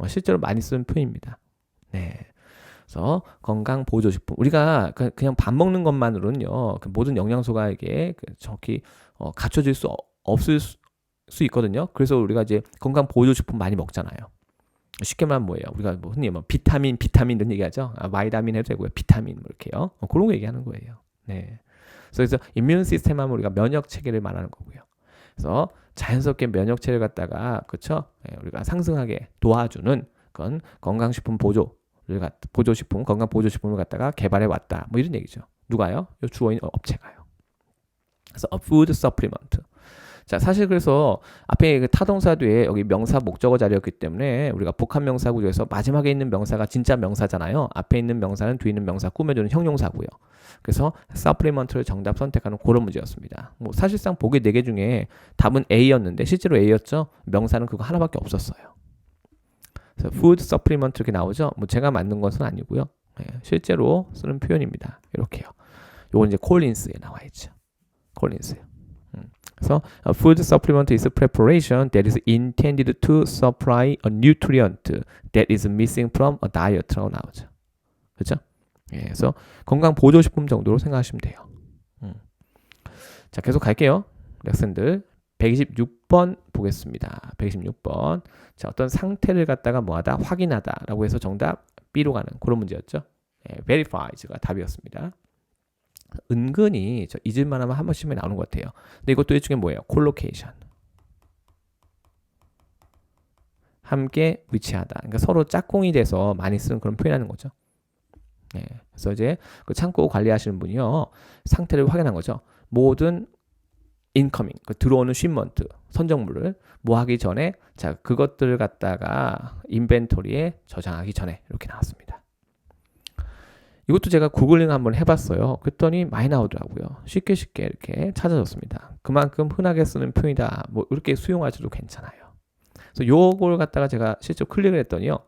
실제로 많이 쓰는 표현입니다. 네. 그래서 건강 보조식품. 우리가 그냥 밥 먹는 것만으로는요. 모든 영양소가 이게 정확히 갖춰질 수 없을 수 있거든요. 그래서 우리가 이제 건강 보조식품 많이 먹잖아요. 쉽게 말하면 뭐예요? 우리가 뭐 흔히 뭐 비타민 이런 얘기하죠. 바이타민 해도 되고요. 비타민 뭐 이렇게요. 그런 거 얘기하는 거예요. 네. 그래서 이뮤 시스템 하면 우리가 면역 체계를 말하는 거고요. 그래서 자연스럽게 면역 체계를 갖다가 그렇죠? 우리가 상승하게 도와주는 그건 건강식품 보조식품, 건강 보조식품을 갖다가 개발해 왔다. 뭐 이런 얘기죠. 누가요? 이 주어인 업체가요. 그래서 a food supplement. 자, 사실 그래서 앞에 그 타동사 뒤에 여기 명사 목적어 자리였기 때문에 우리가 복합 명사 구조에서 마지막에 있는 명사가 진짜 명사잖아요. 앞에 있는 명사는 뒤에 있는 명사 꾸며주는 형용사고요. 그래서 supplement를 정답 선택하는 그런 문제였습니다. 뭐 사실상 보기 4개 중에 답은 A였는데 실제로 A였죠. 명사는 그거 하나밖에 없었어요. 그래서 food supplement 이렇게 나오죠. 뭐 제가 만든 것은 아니고요. 네, 실제로 쓰는 표현입니다. 이렇게요. 요건 이제 콜린스에 나와 있죠. 콜린스요. 그래서 a food supplement is a preparation that is intended to supply a nutrient that is missing from a diet라고 나오죠. 그렇죠? 예, 그래서 건강 보조식품 정도로 생각하시면 돼요. 자, 계속 갈게요. 렉슨들 126번 보겠습니다. 126번. 자, 어떤 상태를 갖다가 뭐하다? 확인하다라고 해서 정답 B로 가는 그런 문제였죠. 예, verifies가 답이었습니다. 은근히 저 잊을만 하면 한 번씩은 나오는 것 같아요. 근데 이것도 일종의 뭐예요? 콜로케이션. 함께 위치하다. 그러니까 서로 짝꿍이 돼서 많이 쓰는 그런 표현하는 거죠. 네. 그래서 이제 그 창고 관리하시는 분이요. 상태를 확인한 거죠. 모든 인커밍, 들어오는 쉬먼트, 선정물을 뭐 하기 전에 자, 그것들을 갖다가 인벤토리에 저장하기 전에 이렇게 나왔습니다. 이것도 제가 구글링 한번 해봤어요. 그랬더니 많이 나오더라고요. 쉽게 이렇게 찾아줬습니다. 그만큼 흔하게 쓰는 표현이다. 뭐 이렇게 수용하셔도 괜찮아요. 그래서 요걸 갖다가 제가 실제로 클릭을 했더니요.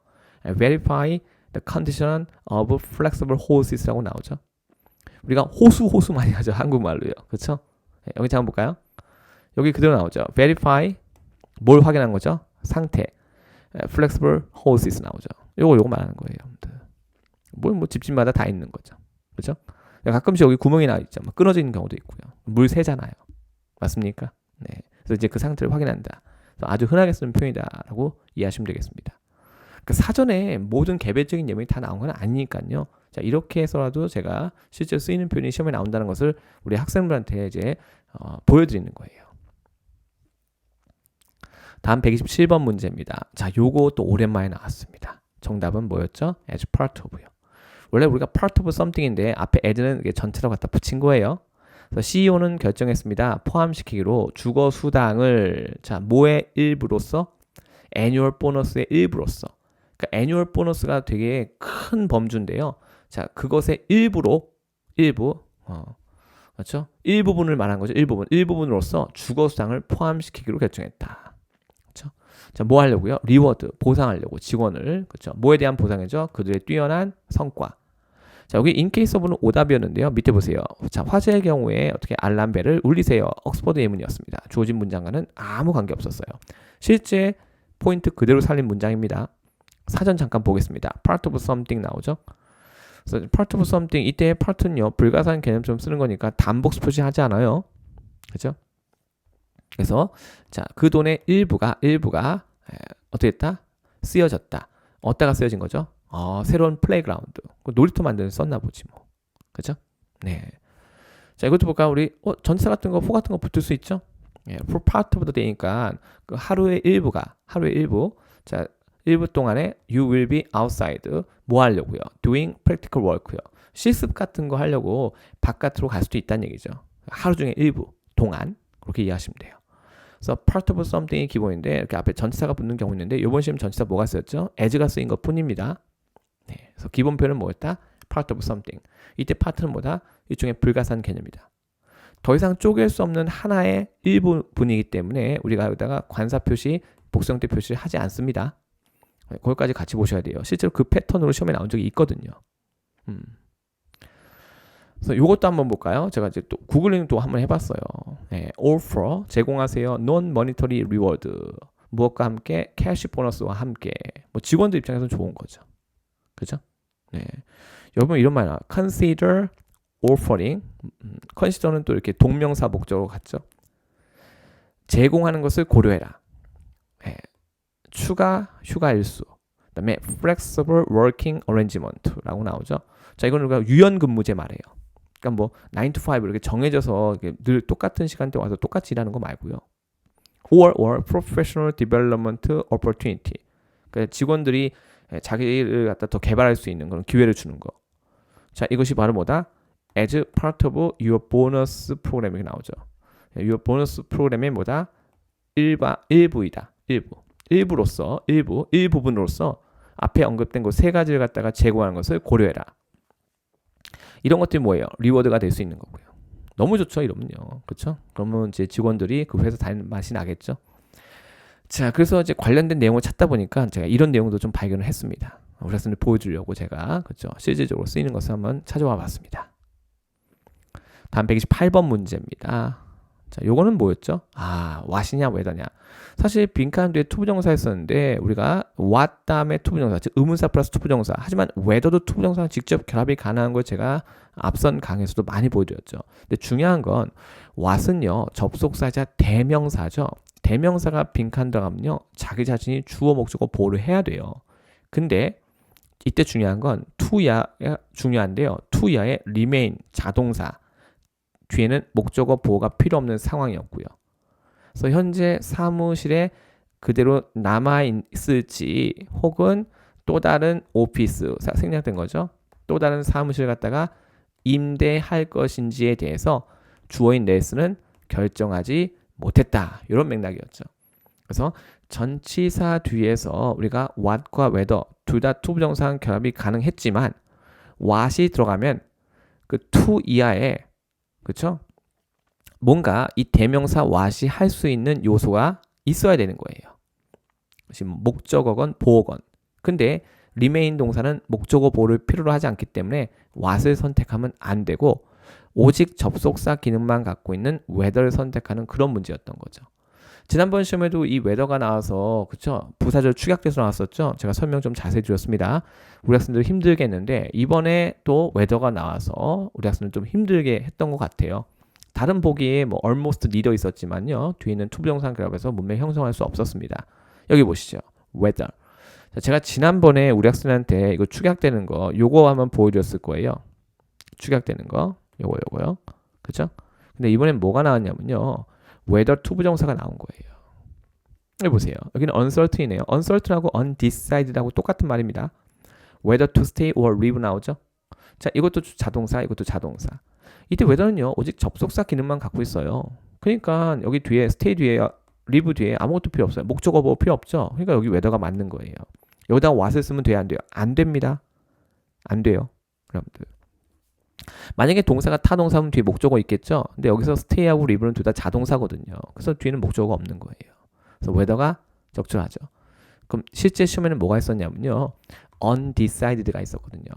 Verify the condition of flexible hoses라고 나오죠. 우리가 호수 많이 하죠. 한국말로요. 그렇죠? 네, 여기 잠깐 볼까요? 여기 그대로 나오죠. Verify 뭘 확인한 거죠? 상태. Flexible hoses 나오죠. 요거 말하는 거예요. 뭐 집집마다 다 있는 거죠. 그렇죠? 가끔씩 여기 구멍이 나 있죠. 끊어져 있는 경우도 있고요. 물 새잖아요. 맞습니까? 네. 그래서 이제 그 상태를 확인한다. 아주 흔하게 쓰는 표현이다라고 이해하시면 되겠습니다. 그러니까 사전에 모든 개별적인 예문이 다 나온 건 아니니까요. 자, 이렇게 해서라도 제가 실제로 쓰이는 표현이 시험에 나온다는 것을 우리 학생들한테 이제 보여드리는 거예요. 다음 127번 문제입니다. 자, 요거 또 오랜만에 나왔습니다. 정답은 뭐였죠? as part of요. 원래 우리가 part of something인데 앞에 as는 전체로 갖다 붙인 거예요. 그래서 CEO는 결정했습니다. 포함시키기로 주거 수당을 자, 뭐의 일부로서? 애뉴얼 보너스의 일부로서. 그러니까 애뉴얼 보너스가 되게 큰 범주인데요. 자, 그것의 일부 그렇죠? 일부분을 말한 거죠. 일부분으로서 주거 수당을 포함시키기로 결정했다. 그렇죠? 자, 뭐 하려고요? 리워드, 보상하려고 직원을. 그렇죠? 뭐에 대한 보상이죠? 그들의 뛰어난 성과. 자, 여기 in case of는 오답이었는데요. 밑에 보세요. 자, 화재의 경우에 어떻게 알람벨을 울리세요. 옥스퍼드 예문이었습니다. 주어진 문장과는 아무 관계 없었어요. 실제 포인트 그대로 살린 문장입니다. 사전 잠깐 보겠습니다. part of something 나오죠. 그래서 part of something 이때의 part는요. 불가사한 개념처럼 쓰는 거니까 단복 표시하지 않아요. 그렇죠? 그래서 자, 그 돈의 일부가 어떻게 했다? 쓰여졌다. 어디다가 쓰여진 거죠? 새로운 플레이그라운드. 놀이터 만드는 썼나 보지 뭐. 그죠? 네. 자, 이것도 볼까? 우리 전체 같은 거, for 같은 거 붙을 수 있죠? 예, for part of the day니까 그 하루의 일부. 자, 일부 동안에 you will be outside. 뭐 하려고요? doing practical work요. 실습 같은 거 하려고 바깥으로 갈 수도 있다는 얘기죠. 하루 중에 일부 동안 그렇게 이해하시면 돼요. 그래서 part of something이 기본인데 이렇게 앞에 전치사가 붙는 경우 있는데 이번 시험 전치사 뭐가 쓰였죠? as가 쓰인 것 뿐입니다. 네, 그래서 기본 표현은 뭐였다? part of something. 이때 part는 뭐다? 일종의 불가산 개념이다. 더 이상 쪼갤 수 없는 하나의 일부분이기 때문에 우리가 여기다가 관사 표시, 복수형태 표시를 하지 않습니다. 네, 거기까지 같이 보셔야 돼요. 실제로 그 패턴으로 시험에 나온 적이 있거든요. 그래서 이것도 한번 볼까요? 제가 이제 또 구글링 또 한번 해봤어요. 네, offer 제공하세요. non-monetary reward 무엇과 함께 캐시 보너스와 함께 뭐 직원들 입장에서는 좋은 거죠. 그죠? 네. 여러분 이런 말 나와요. consider offering. consider는 또 이렇게 동명사 목적으로 갔죠. 제공하는 것을 고려해라. 네. 추가 휴가 일수. 그다음에 flexible working arrangement라고 나오죠. 자, 이거는 우리가 유연근무제 말이에요. 그러니까 뭐 9 to 5 이렇게 정해져서 이렇게 늘 똑같은 시간대 와서 똑같이 일하는 거 말고요. or professional development opportunity. 그러니까 직원들이 자기를 갖다 더 개발할 수 있는 그런 기회를 주는 거. 자, 이것이 바로 뭐다? as part of your bonus 프로그램이 나오죠. your bonus 프로그램이 뭐다? 일부이다. 일부분으로서 앞에 언급된 그 세 가지를 갖다가 제공하는 것을 고려해라. 이런 것들이 뭐예요? 리워드가 될 수 있는 거고요. 너무 좋죠, 이러면요. 그렇죠? 그러면 이제 직원들이 그 회사 다니는 맛이 나겠죠. 자, 그래서 이제 관련된 내용을 찾다 보니까 제가 이런 내용도 좀 발견을 했습니다. 우리 학생들 보여주려고 제가 그렇죠? 실질적으로 쓰이는 것을 한번 찾아와 봤습니다. 다음 128번 문제입니다. 자, 요거는 뭐였죠? what이냐, whether냐. 사실 빈칸 뒤에 투부정사 했었는데 우리가 what 다음에 투부정사, 즉 의문사 플러스 투부정사. 하지만 whether도 투부정사랑 직접 결합이 가능한 걸 제가 앞선 강의에서도 많이 보여드렸죠. 근데 중요한 건 what은요, 접속사자 대명사죠. 대명사가 빈칸 들어가면요, 자기 자신이 주어 목적어 보호를 해야 돼요. 근데 이때 중요한 건 to야 중요한데요. to야의 remain 자동사 뒤에는 목적어 보호가 필요 없는 상황이었고요. 그래서 현재 사무실에 그대로 남아 있을지 혹은 또 다른 오피스 생략된 거죠. 또 다른 사무실을 갖다가 임대할 것인지에 대해서 주어인 레스는 결정하지 못했다. 이런 맥락이었죠. 그래서 전치사 뒤에서 우리가 what과 whether 둘 다 투부정사랑 결합이 가능했지만 what이 들어가면 그 to 이하에 그렇죠? 뭔가 이 대명사 what이 할 수 있는 요소가 있어야 되는 거예요. 지금 목적어건 보어건. 근데 remain 동사는 목적어 보호를 필요로 하지 않기 때문에 what을 선택하면 안 되고 오직 접속사 기능만 갖고 있는 whether를 선택하는 그런 문제였던 거죠. 지난번 시험에도 이 whether가 나와서 그쵸? 부사절 축약돼서 나왔었죠. 제가 설명 좀 자세히 드렸습니다. 우리 학생들 힘들게 했는데 이번에 또 whether가 나와서 우리 학생들 좀 힘들게 했던 것 같아요. 다른 보기에 뭐 almost neither 있었지만요. 뒤에 있는 투부정사 결합에서 문맥 형성할 수 없었습니다. 여기 보시죠. whether. 자, 제가 지난번에 우리 학생한테 이거 축약되는 거 요거 한번 보여드렸을 거예요. 축약되는 거 요거요. 그쵸? 근데 이번엔 뭐가 나왔냐면요. whether 투부정사가 나온 거예요. 여기 보세요. 여기는 uncertain이네요. uncertain하고 undecided하고 똑같은 말입니다. whether to stay or leave 나오죠. 자, 이것도 자동사, 이것도 자동사. 이때 whether는요. 오직 접속사 기능만 갖고 있어요. 그러니까 여기 뒤에 stay 뒤에 leave 뒤에 아무것도 필요 없어요. 목적어 보호 필요 없죠. 그러니까 여기 whether가 맞는 거예요. 여기다가 what을 쓰면 돼요, 안 돼요? 안 됩니다. 안 돼요. 여러분들. 만약에 동사가 타동사면 뒤에 목적어 있겠죠? 근데 여기서 stay하고 leave는 둘 다 자동사거든요. 그래서 뒤에는 목적어가 없는 거예요. 그래서 whether가 적절하죠. 그럼 실제 시험에는 뭐가 있었냐면요. undecided가 있었거든요.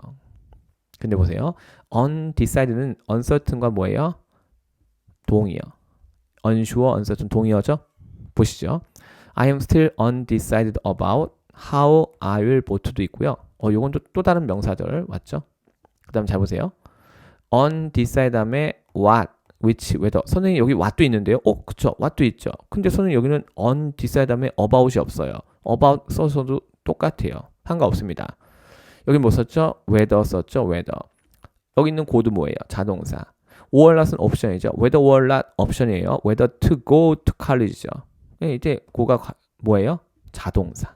근데 보세요. undecided는 uncertain과 뭐예요? 동의어. unsure, uncertain 동의어죠? 보시죠. I am still undecided about how I will vote도 있고요. 요건 또 다른 명사절 맞죠? 그 다음 잘 보세요. undecided 다음에 what, which, whether. 선생님 여기 what도 있는데요. 그쵸. what도 있죠. 근데 선생님 여기는 undecided 다음에 about이 없어요. about 써서도 똑같아요. 상관없습니다. 여기 뭐 썼죠? whether 썼죠. whether. 여기 있는 고도 뭐예요? 자동사. or not은 옵션이죠. whether or not 옵션이에요. whether to go to college죠. 이제 고가 뭐예요? 자동사.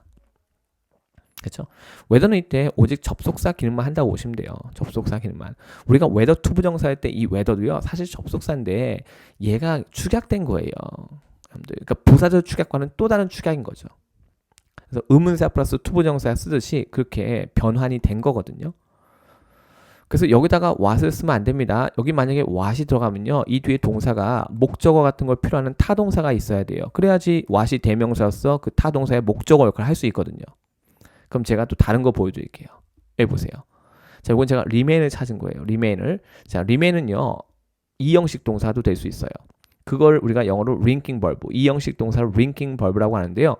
그렇죠? whether는 이때 오직 접속사 기능만 한다고 보시면 돼요. 접속사 기능만. 우리가 whether to 부정사 할 때 이 whether도요. 사실 접속사인데 얘가 축약된 거예요. 그러니까 부사절 축약과는 또 다른 축약인 거죠. 그래서 의문사 플러스 to 부정사 쓰듯이 그렇게 변환이 된 거거든요. 그래서 여기다가 what을 쓰면 안 됩니다. 여기 만약에 what이 들어가면요. 이 뒤에 동사가 목적어 같은 걸 필요하는 타동사가 있어야 돼요. 그래야지 what이 대명사로서 그 타동사의 목적어 역할을 할 수 있거든요. 그럼 제가 또 다른 거 보여드릴게요. 여기 보세요. 자, 이건 제가 remain을 찾은 거예요. remain을. 자, remain은요. 이형식 동사도 될 수 있어요. 그걸 우리가 영어로 linking verb, 이형식 동사를 linking verb라고 하는데요.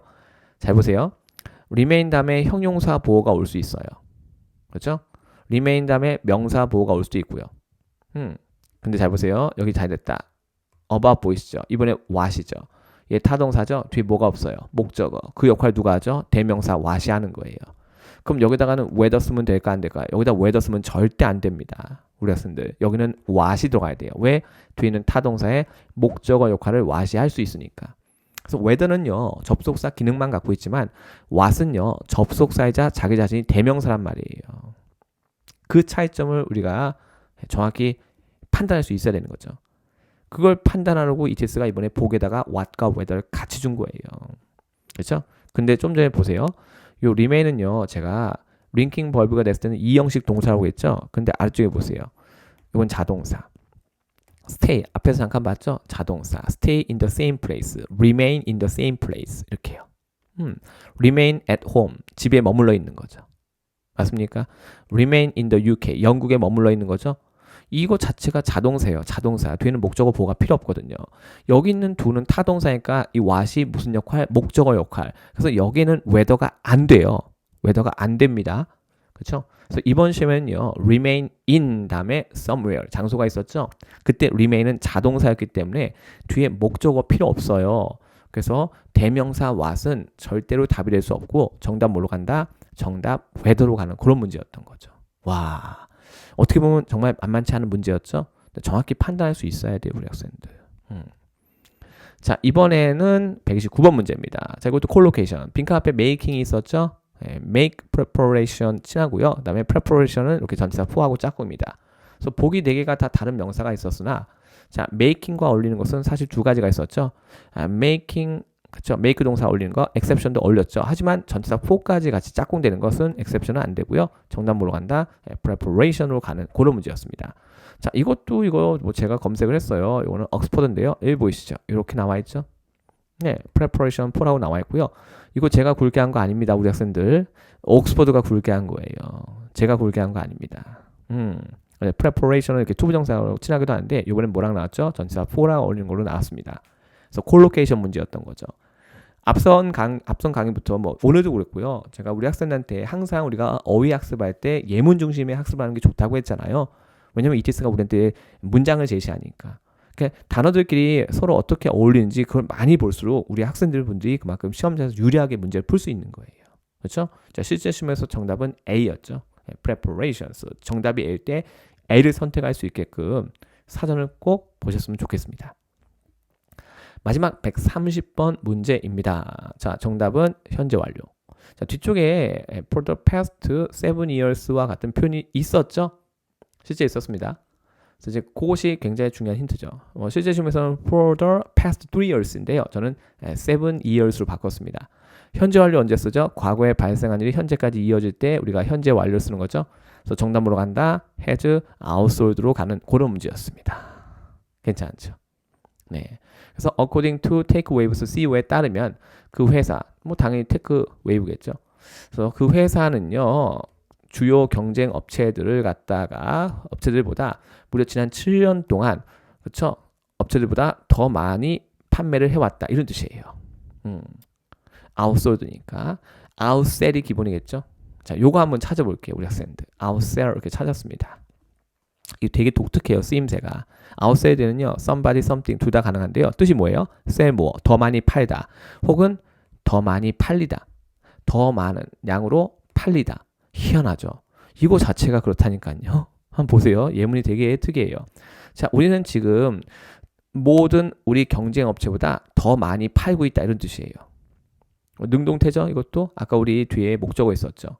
잘 보세요. remain 다음에 형용사 보호가 올 수 있어요. 그렇죠? remain 다음에 명사 보호가 올 수도 있고요. 근데 잘 보세요. 여기 잘 됐다. about 보이시죠? 이번에 what이죠. 얘 타동사죠? 뒤에 뭐가 없어요? 목적어. 그 역할 누가 하죠? 대명사 what이 하는 거예요. 그럼 여기다가는 whether 쓰면 될까 안 될까요? 여기다 whether 쓰면 절대 안 됩니다. 우리 학생들. 여기는 what이 들어가야 돼요. 왜? 뒤에는 타동사의 목적어 역할을 what이 할 수 있으니까. 그래서 whether는요. 접속사 기능만 갖고 있지만 what은요. 접속사이자 자기 자신이 대명사란 말이에요. 그 차이점을 우리가 정확히 판단할 수 있어야 되는 거죠. 그걸 판단하려고 ETS가 이번에 복에다가 what과 whether를 같이 준 거예요. 그렇죠? 근데 좀 전에 보세요. 요 remain은요. 제가 linking verb가 됐을 때는 이형식 동사라고 했죠. 근데 아래쪽에 보세요. 이건 자동사. stay 앞에서 잠깐 봤죠? 자동사. stay in the same place. remain in the same place. 이렇게요. remain at home. 집에 머물러 있는 거죠. 맞습니까? remain in the UK. 영국에 머물러 있는 거죠. 이거 자체가 자동사예요. 자동사. 뒤에는 목적어 보호가 필요 없거든요. 여기 있는 두는 타동사니까 이 what이 무슨 역할? 목적어 역할. 그래서 여기는 whether가 안 돼요. whether가 안 됩니다. 그렇죠? 그래서 이번 시험에는요. remain in 다음에 somewhere 장소가 있었죠. 그때 remain은 자동사였기 때문에 뒤에 목적어 필요 없어요. 그래서 대명사 what은 절대로 답이 될 수 없고 정답 뭘로 간다? 정답 whether로 가는 그런 문제였던 거죠. 와. 어떻게 보면 정말 만만치 않은 문제였죠. 정확히 판단할 수 있어야 돼요, 우리 학생들. 자, 이번에는 129번 문제입니다. 자, 이것도 콜로케이션. 빈칸 앞에 메이킹이 있었죠. make preparation 친하고요. 그다음에 preparation은 이렇게 전치사 for하고 짝꿍입니다. 그래서 보기 4개가 다 다른 명사가 있었으나 자, making과 어울리는 것은 사실 두 가지가 있었죠. making 그렇죠. make 동사 어울리는 거 exception도 어울렸죠. 하지만 전치사 for까지 같이 짝꿍되는 것은 exception은 안 되고요. 정답 뭐로 간다? preparation으로 가는 그런 문제였습니다. 자, 이것도 이거 뭐 제가 검색을 했어요. 이거는 옥스퍼드인데요. 여기 보이시죠? 이렇게 나와 있죠. 네, preparation for라고 나와 있고요. 이거 제가 굵게 한 거 아닙니다. 우리 학생들. 옥스퍼드가 굵게 한 거예요. 제가 굵게 한 거 아닙니다. 네, preparation은 이렇게 투부정사로 친하기도 하는데 이번엔 뭐랑 나왔죠? 전치사 for랑 어울리는 걸로 나왔습니다. 그래서 콜로케이션 문제였던 거죠. 앞선 강의부터 뭐 오늘도 그랬고요. 제가 우리 학생들한테 항상 우리가 어휘 학습할 때 예문 중심의 학습하는 게 좋다고 했잖아요. 왜냐면 ETS가 우리한테 문장을 제시하니까. 그러니까 단어들끼리 서로 어떻게 어울리는지 그걸 많이 볼수록 우리 학생들 분들이 그만큼 시험장에서 유리하게 문제를 풀 수 있는 거예요. 그렇죠? 자, 실제 시험에서 정답은 A였죠. preparations. 정답이 A일 때 A를 선택할 수 있게끔 사전을 꼭 보셨으면 좋겠습니다. 마지막 130번 문제입니다. 자, 정답은 현재 완료. 자, 뒤쪽에 for the past 7 years와 같은 표현이 있었죠? 실제 있었습니다. 그래서 이제 그것이 굉장히 중요한 힌트죠. 실제 시험에서는 for the past 3 years인데요. 저는 7 years로 바꿨습니다. 현재 완료 언제 쓰죠? 과거에 발생한 일이 현재까지 이어질 때 우리가 현재 완료 쓰는 거죠. 그래서 정답으로 간다. has outsold로 가는 그런 문제였습니다. 괜찮죠? 네. 그래서 according to TakeWave's CEO에 따르면 그 회사, 뭐 당연히 테크웨이브겠죠. 그래서 그 회사는요. 주요 경쟁 업체들을 갖다가 업체들보다 무려 지난 7년 동안 그렇죠? 업체들보다 더 많이 판매를 해왔다 이런 뜻이에요. 아웃솔드니까 아웃셀이 기본이겠죠. 자, 요거 한번 찾아볼게요, 우리 학생들. 아웃셀 이렇게 찾았습니다. 이게 되게 독특해요, 쓰임새가. 아웃셀드는요, somebody, something 둘 다 가능한데요. 뜻이 뭐예요? sell more, 더 많이 팔다, 혹은 더 많이 팔리다, 더 많은 양으로 팔리다. 희한하죠. 이거 자체가 그렇다니까요. 한번 보세요. 예문이 되게 특이해요. 자, 우리는 지금 모든 우리 경쟁 업체보다 더 많이 팔고 있다 이런 뜻이에요. 능동태죠. 이것도 아까 우리 뒤에 목적어 있었죠.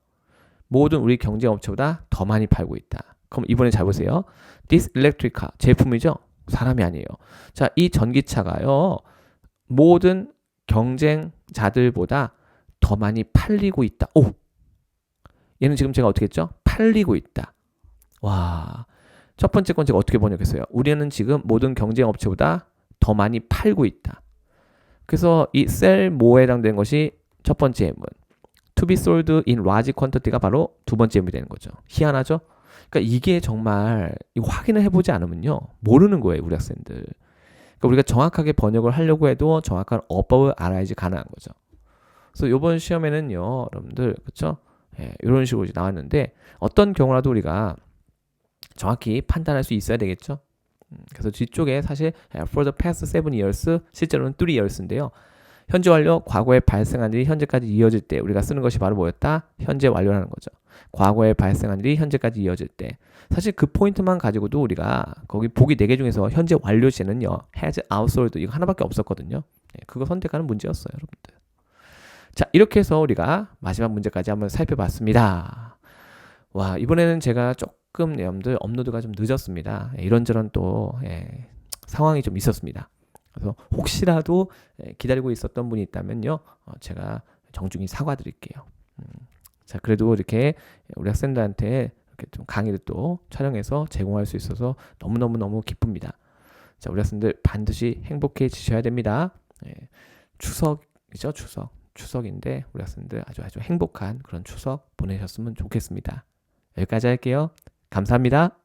모든 우리 경쟁 업체보다 더 많이 팔고 있다. 그럼 이번에 잘 보세요. This electric car 제품이죠. 사람이 아니에요. 자, 이 전기차가요. 모든 경쟁자들보다 더 많이 팔리고 있다. 오, 얘는 지금 제가 어떻게 했죠? 팔리고 있다. 와, 첫 번째 건 제가 어떻게 번역했어요? 우리는 지금 모든 경쟁 업체보다 더 많이 팔고 있다. 그래서 이 sell more에 해당되는 것이 첫 번째 예문. to be sold in large quantity가 바로 두 번째 예문이 되는 거죠. 희한하죠? 그러니까 이게 정말 확인을 해보지 않으면요. 모르는 거예요, 우리 학생들. 그러니까 우리가 정확하게 번역을 하려고 해도 정확한 어법을 알아야지 가능한 거죠. 그래서 이번 시험에는요, 여러분들, 그렇죠? 예, 이런 식으로 이제 나왔는데 어떤 경우라도 우리가 정확히 판단할 수 있어야 되겠죠. 그래서 뒤쪽에 사실 for the past 7 years 실제로는 3 years인데요. 현재 완료, 과거에 발생한 일이 현재까지 이어질 때 우리가 쓰는 것이 바로 뭐였다? 현재 완료라는 거죠. 과거에 발생한 일이 현재까지 이어질 때. 사실 그 포인트만 가지고도 우리가 거기 보기 4개 중에서 현재 완료 시에는요. has outsold 이거 하나밖에 없었거든요. 네, 그거 선택하는 문제였어요, 여러분들. 자, 이렇게 해서 우리가 마지막 문제까지 한번 살펴봤습니다. 와, 이번에는 제가 조금 여러분들 업로드가 좀 늦었습니다. 이런저런 또 상황이 좀 있었습니다. 그래서 혹시라도 기다리고 있었던 분이 있다면요, 제가 정중히 사과드릴게요. 자, 그래도 이렇게 우리 학생들한테 이렇게 좀 강의를 또 촬영해서 제공할 수 있어서 너무너무 기쁩니다. 자, 우리 학생들 반드시 행복해지셔야 됩니다. 추석이죠, 추석인데 우리 학생들 아주 행복한 그런 추석 보내셨으면 좋겠습니다. 여기까지 할게요. 감사합니다.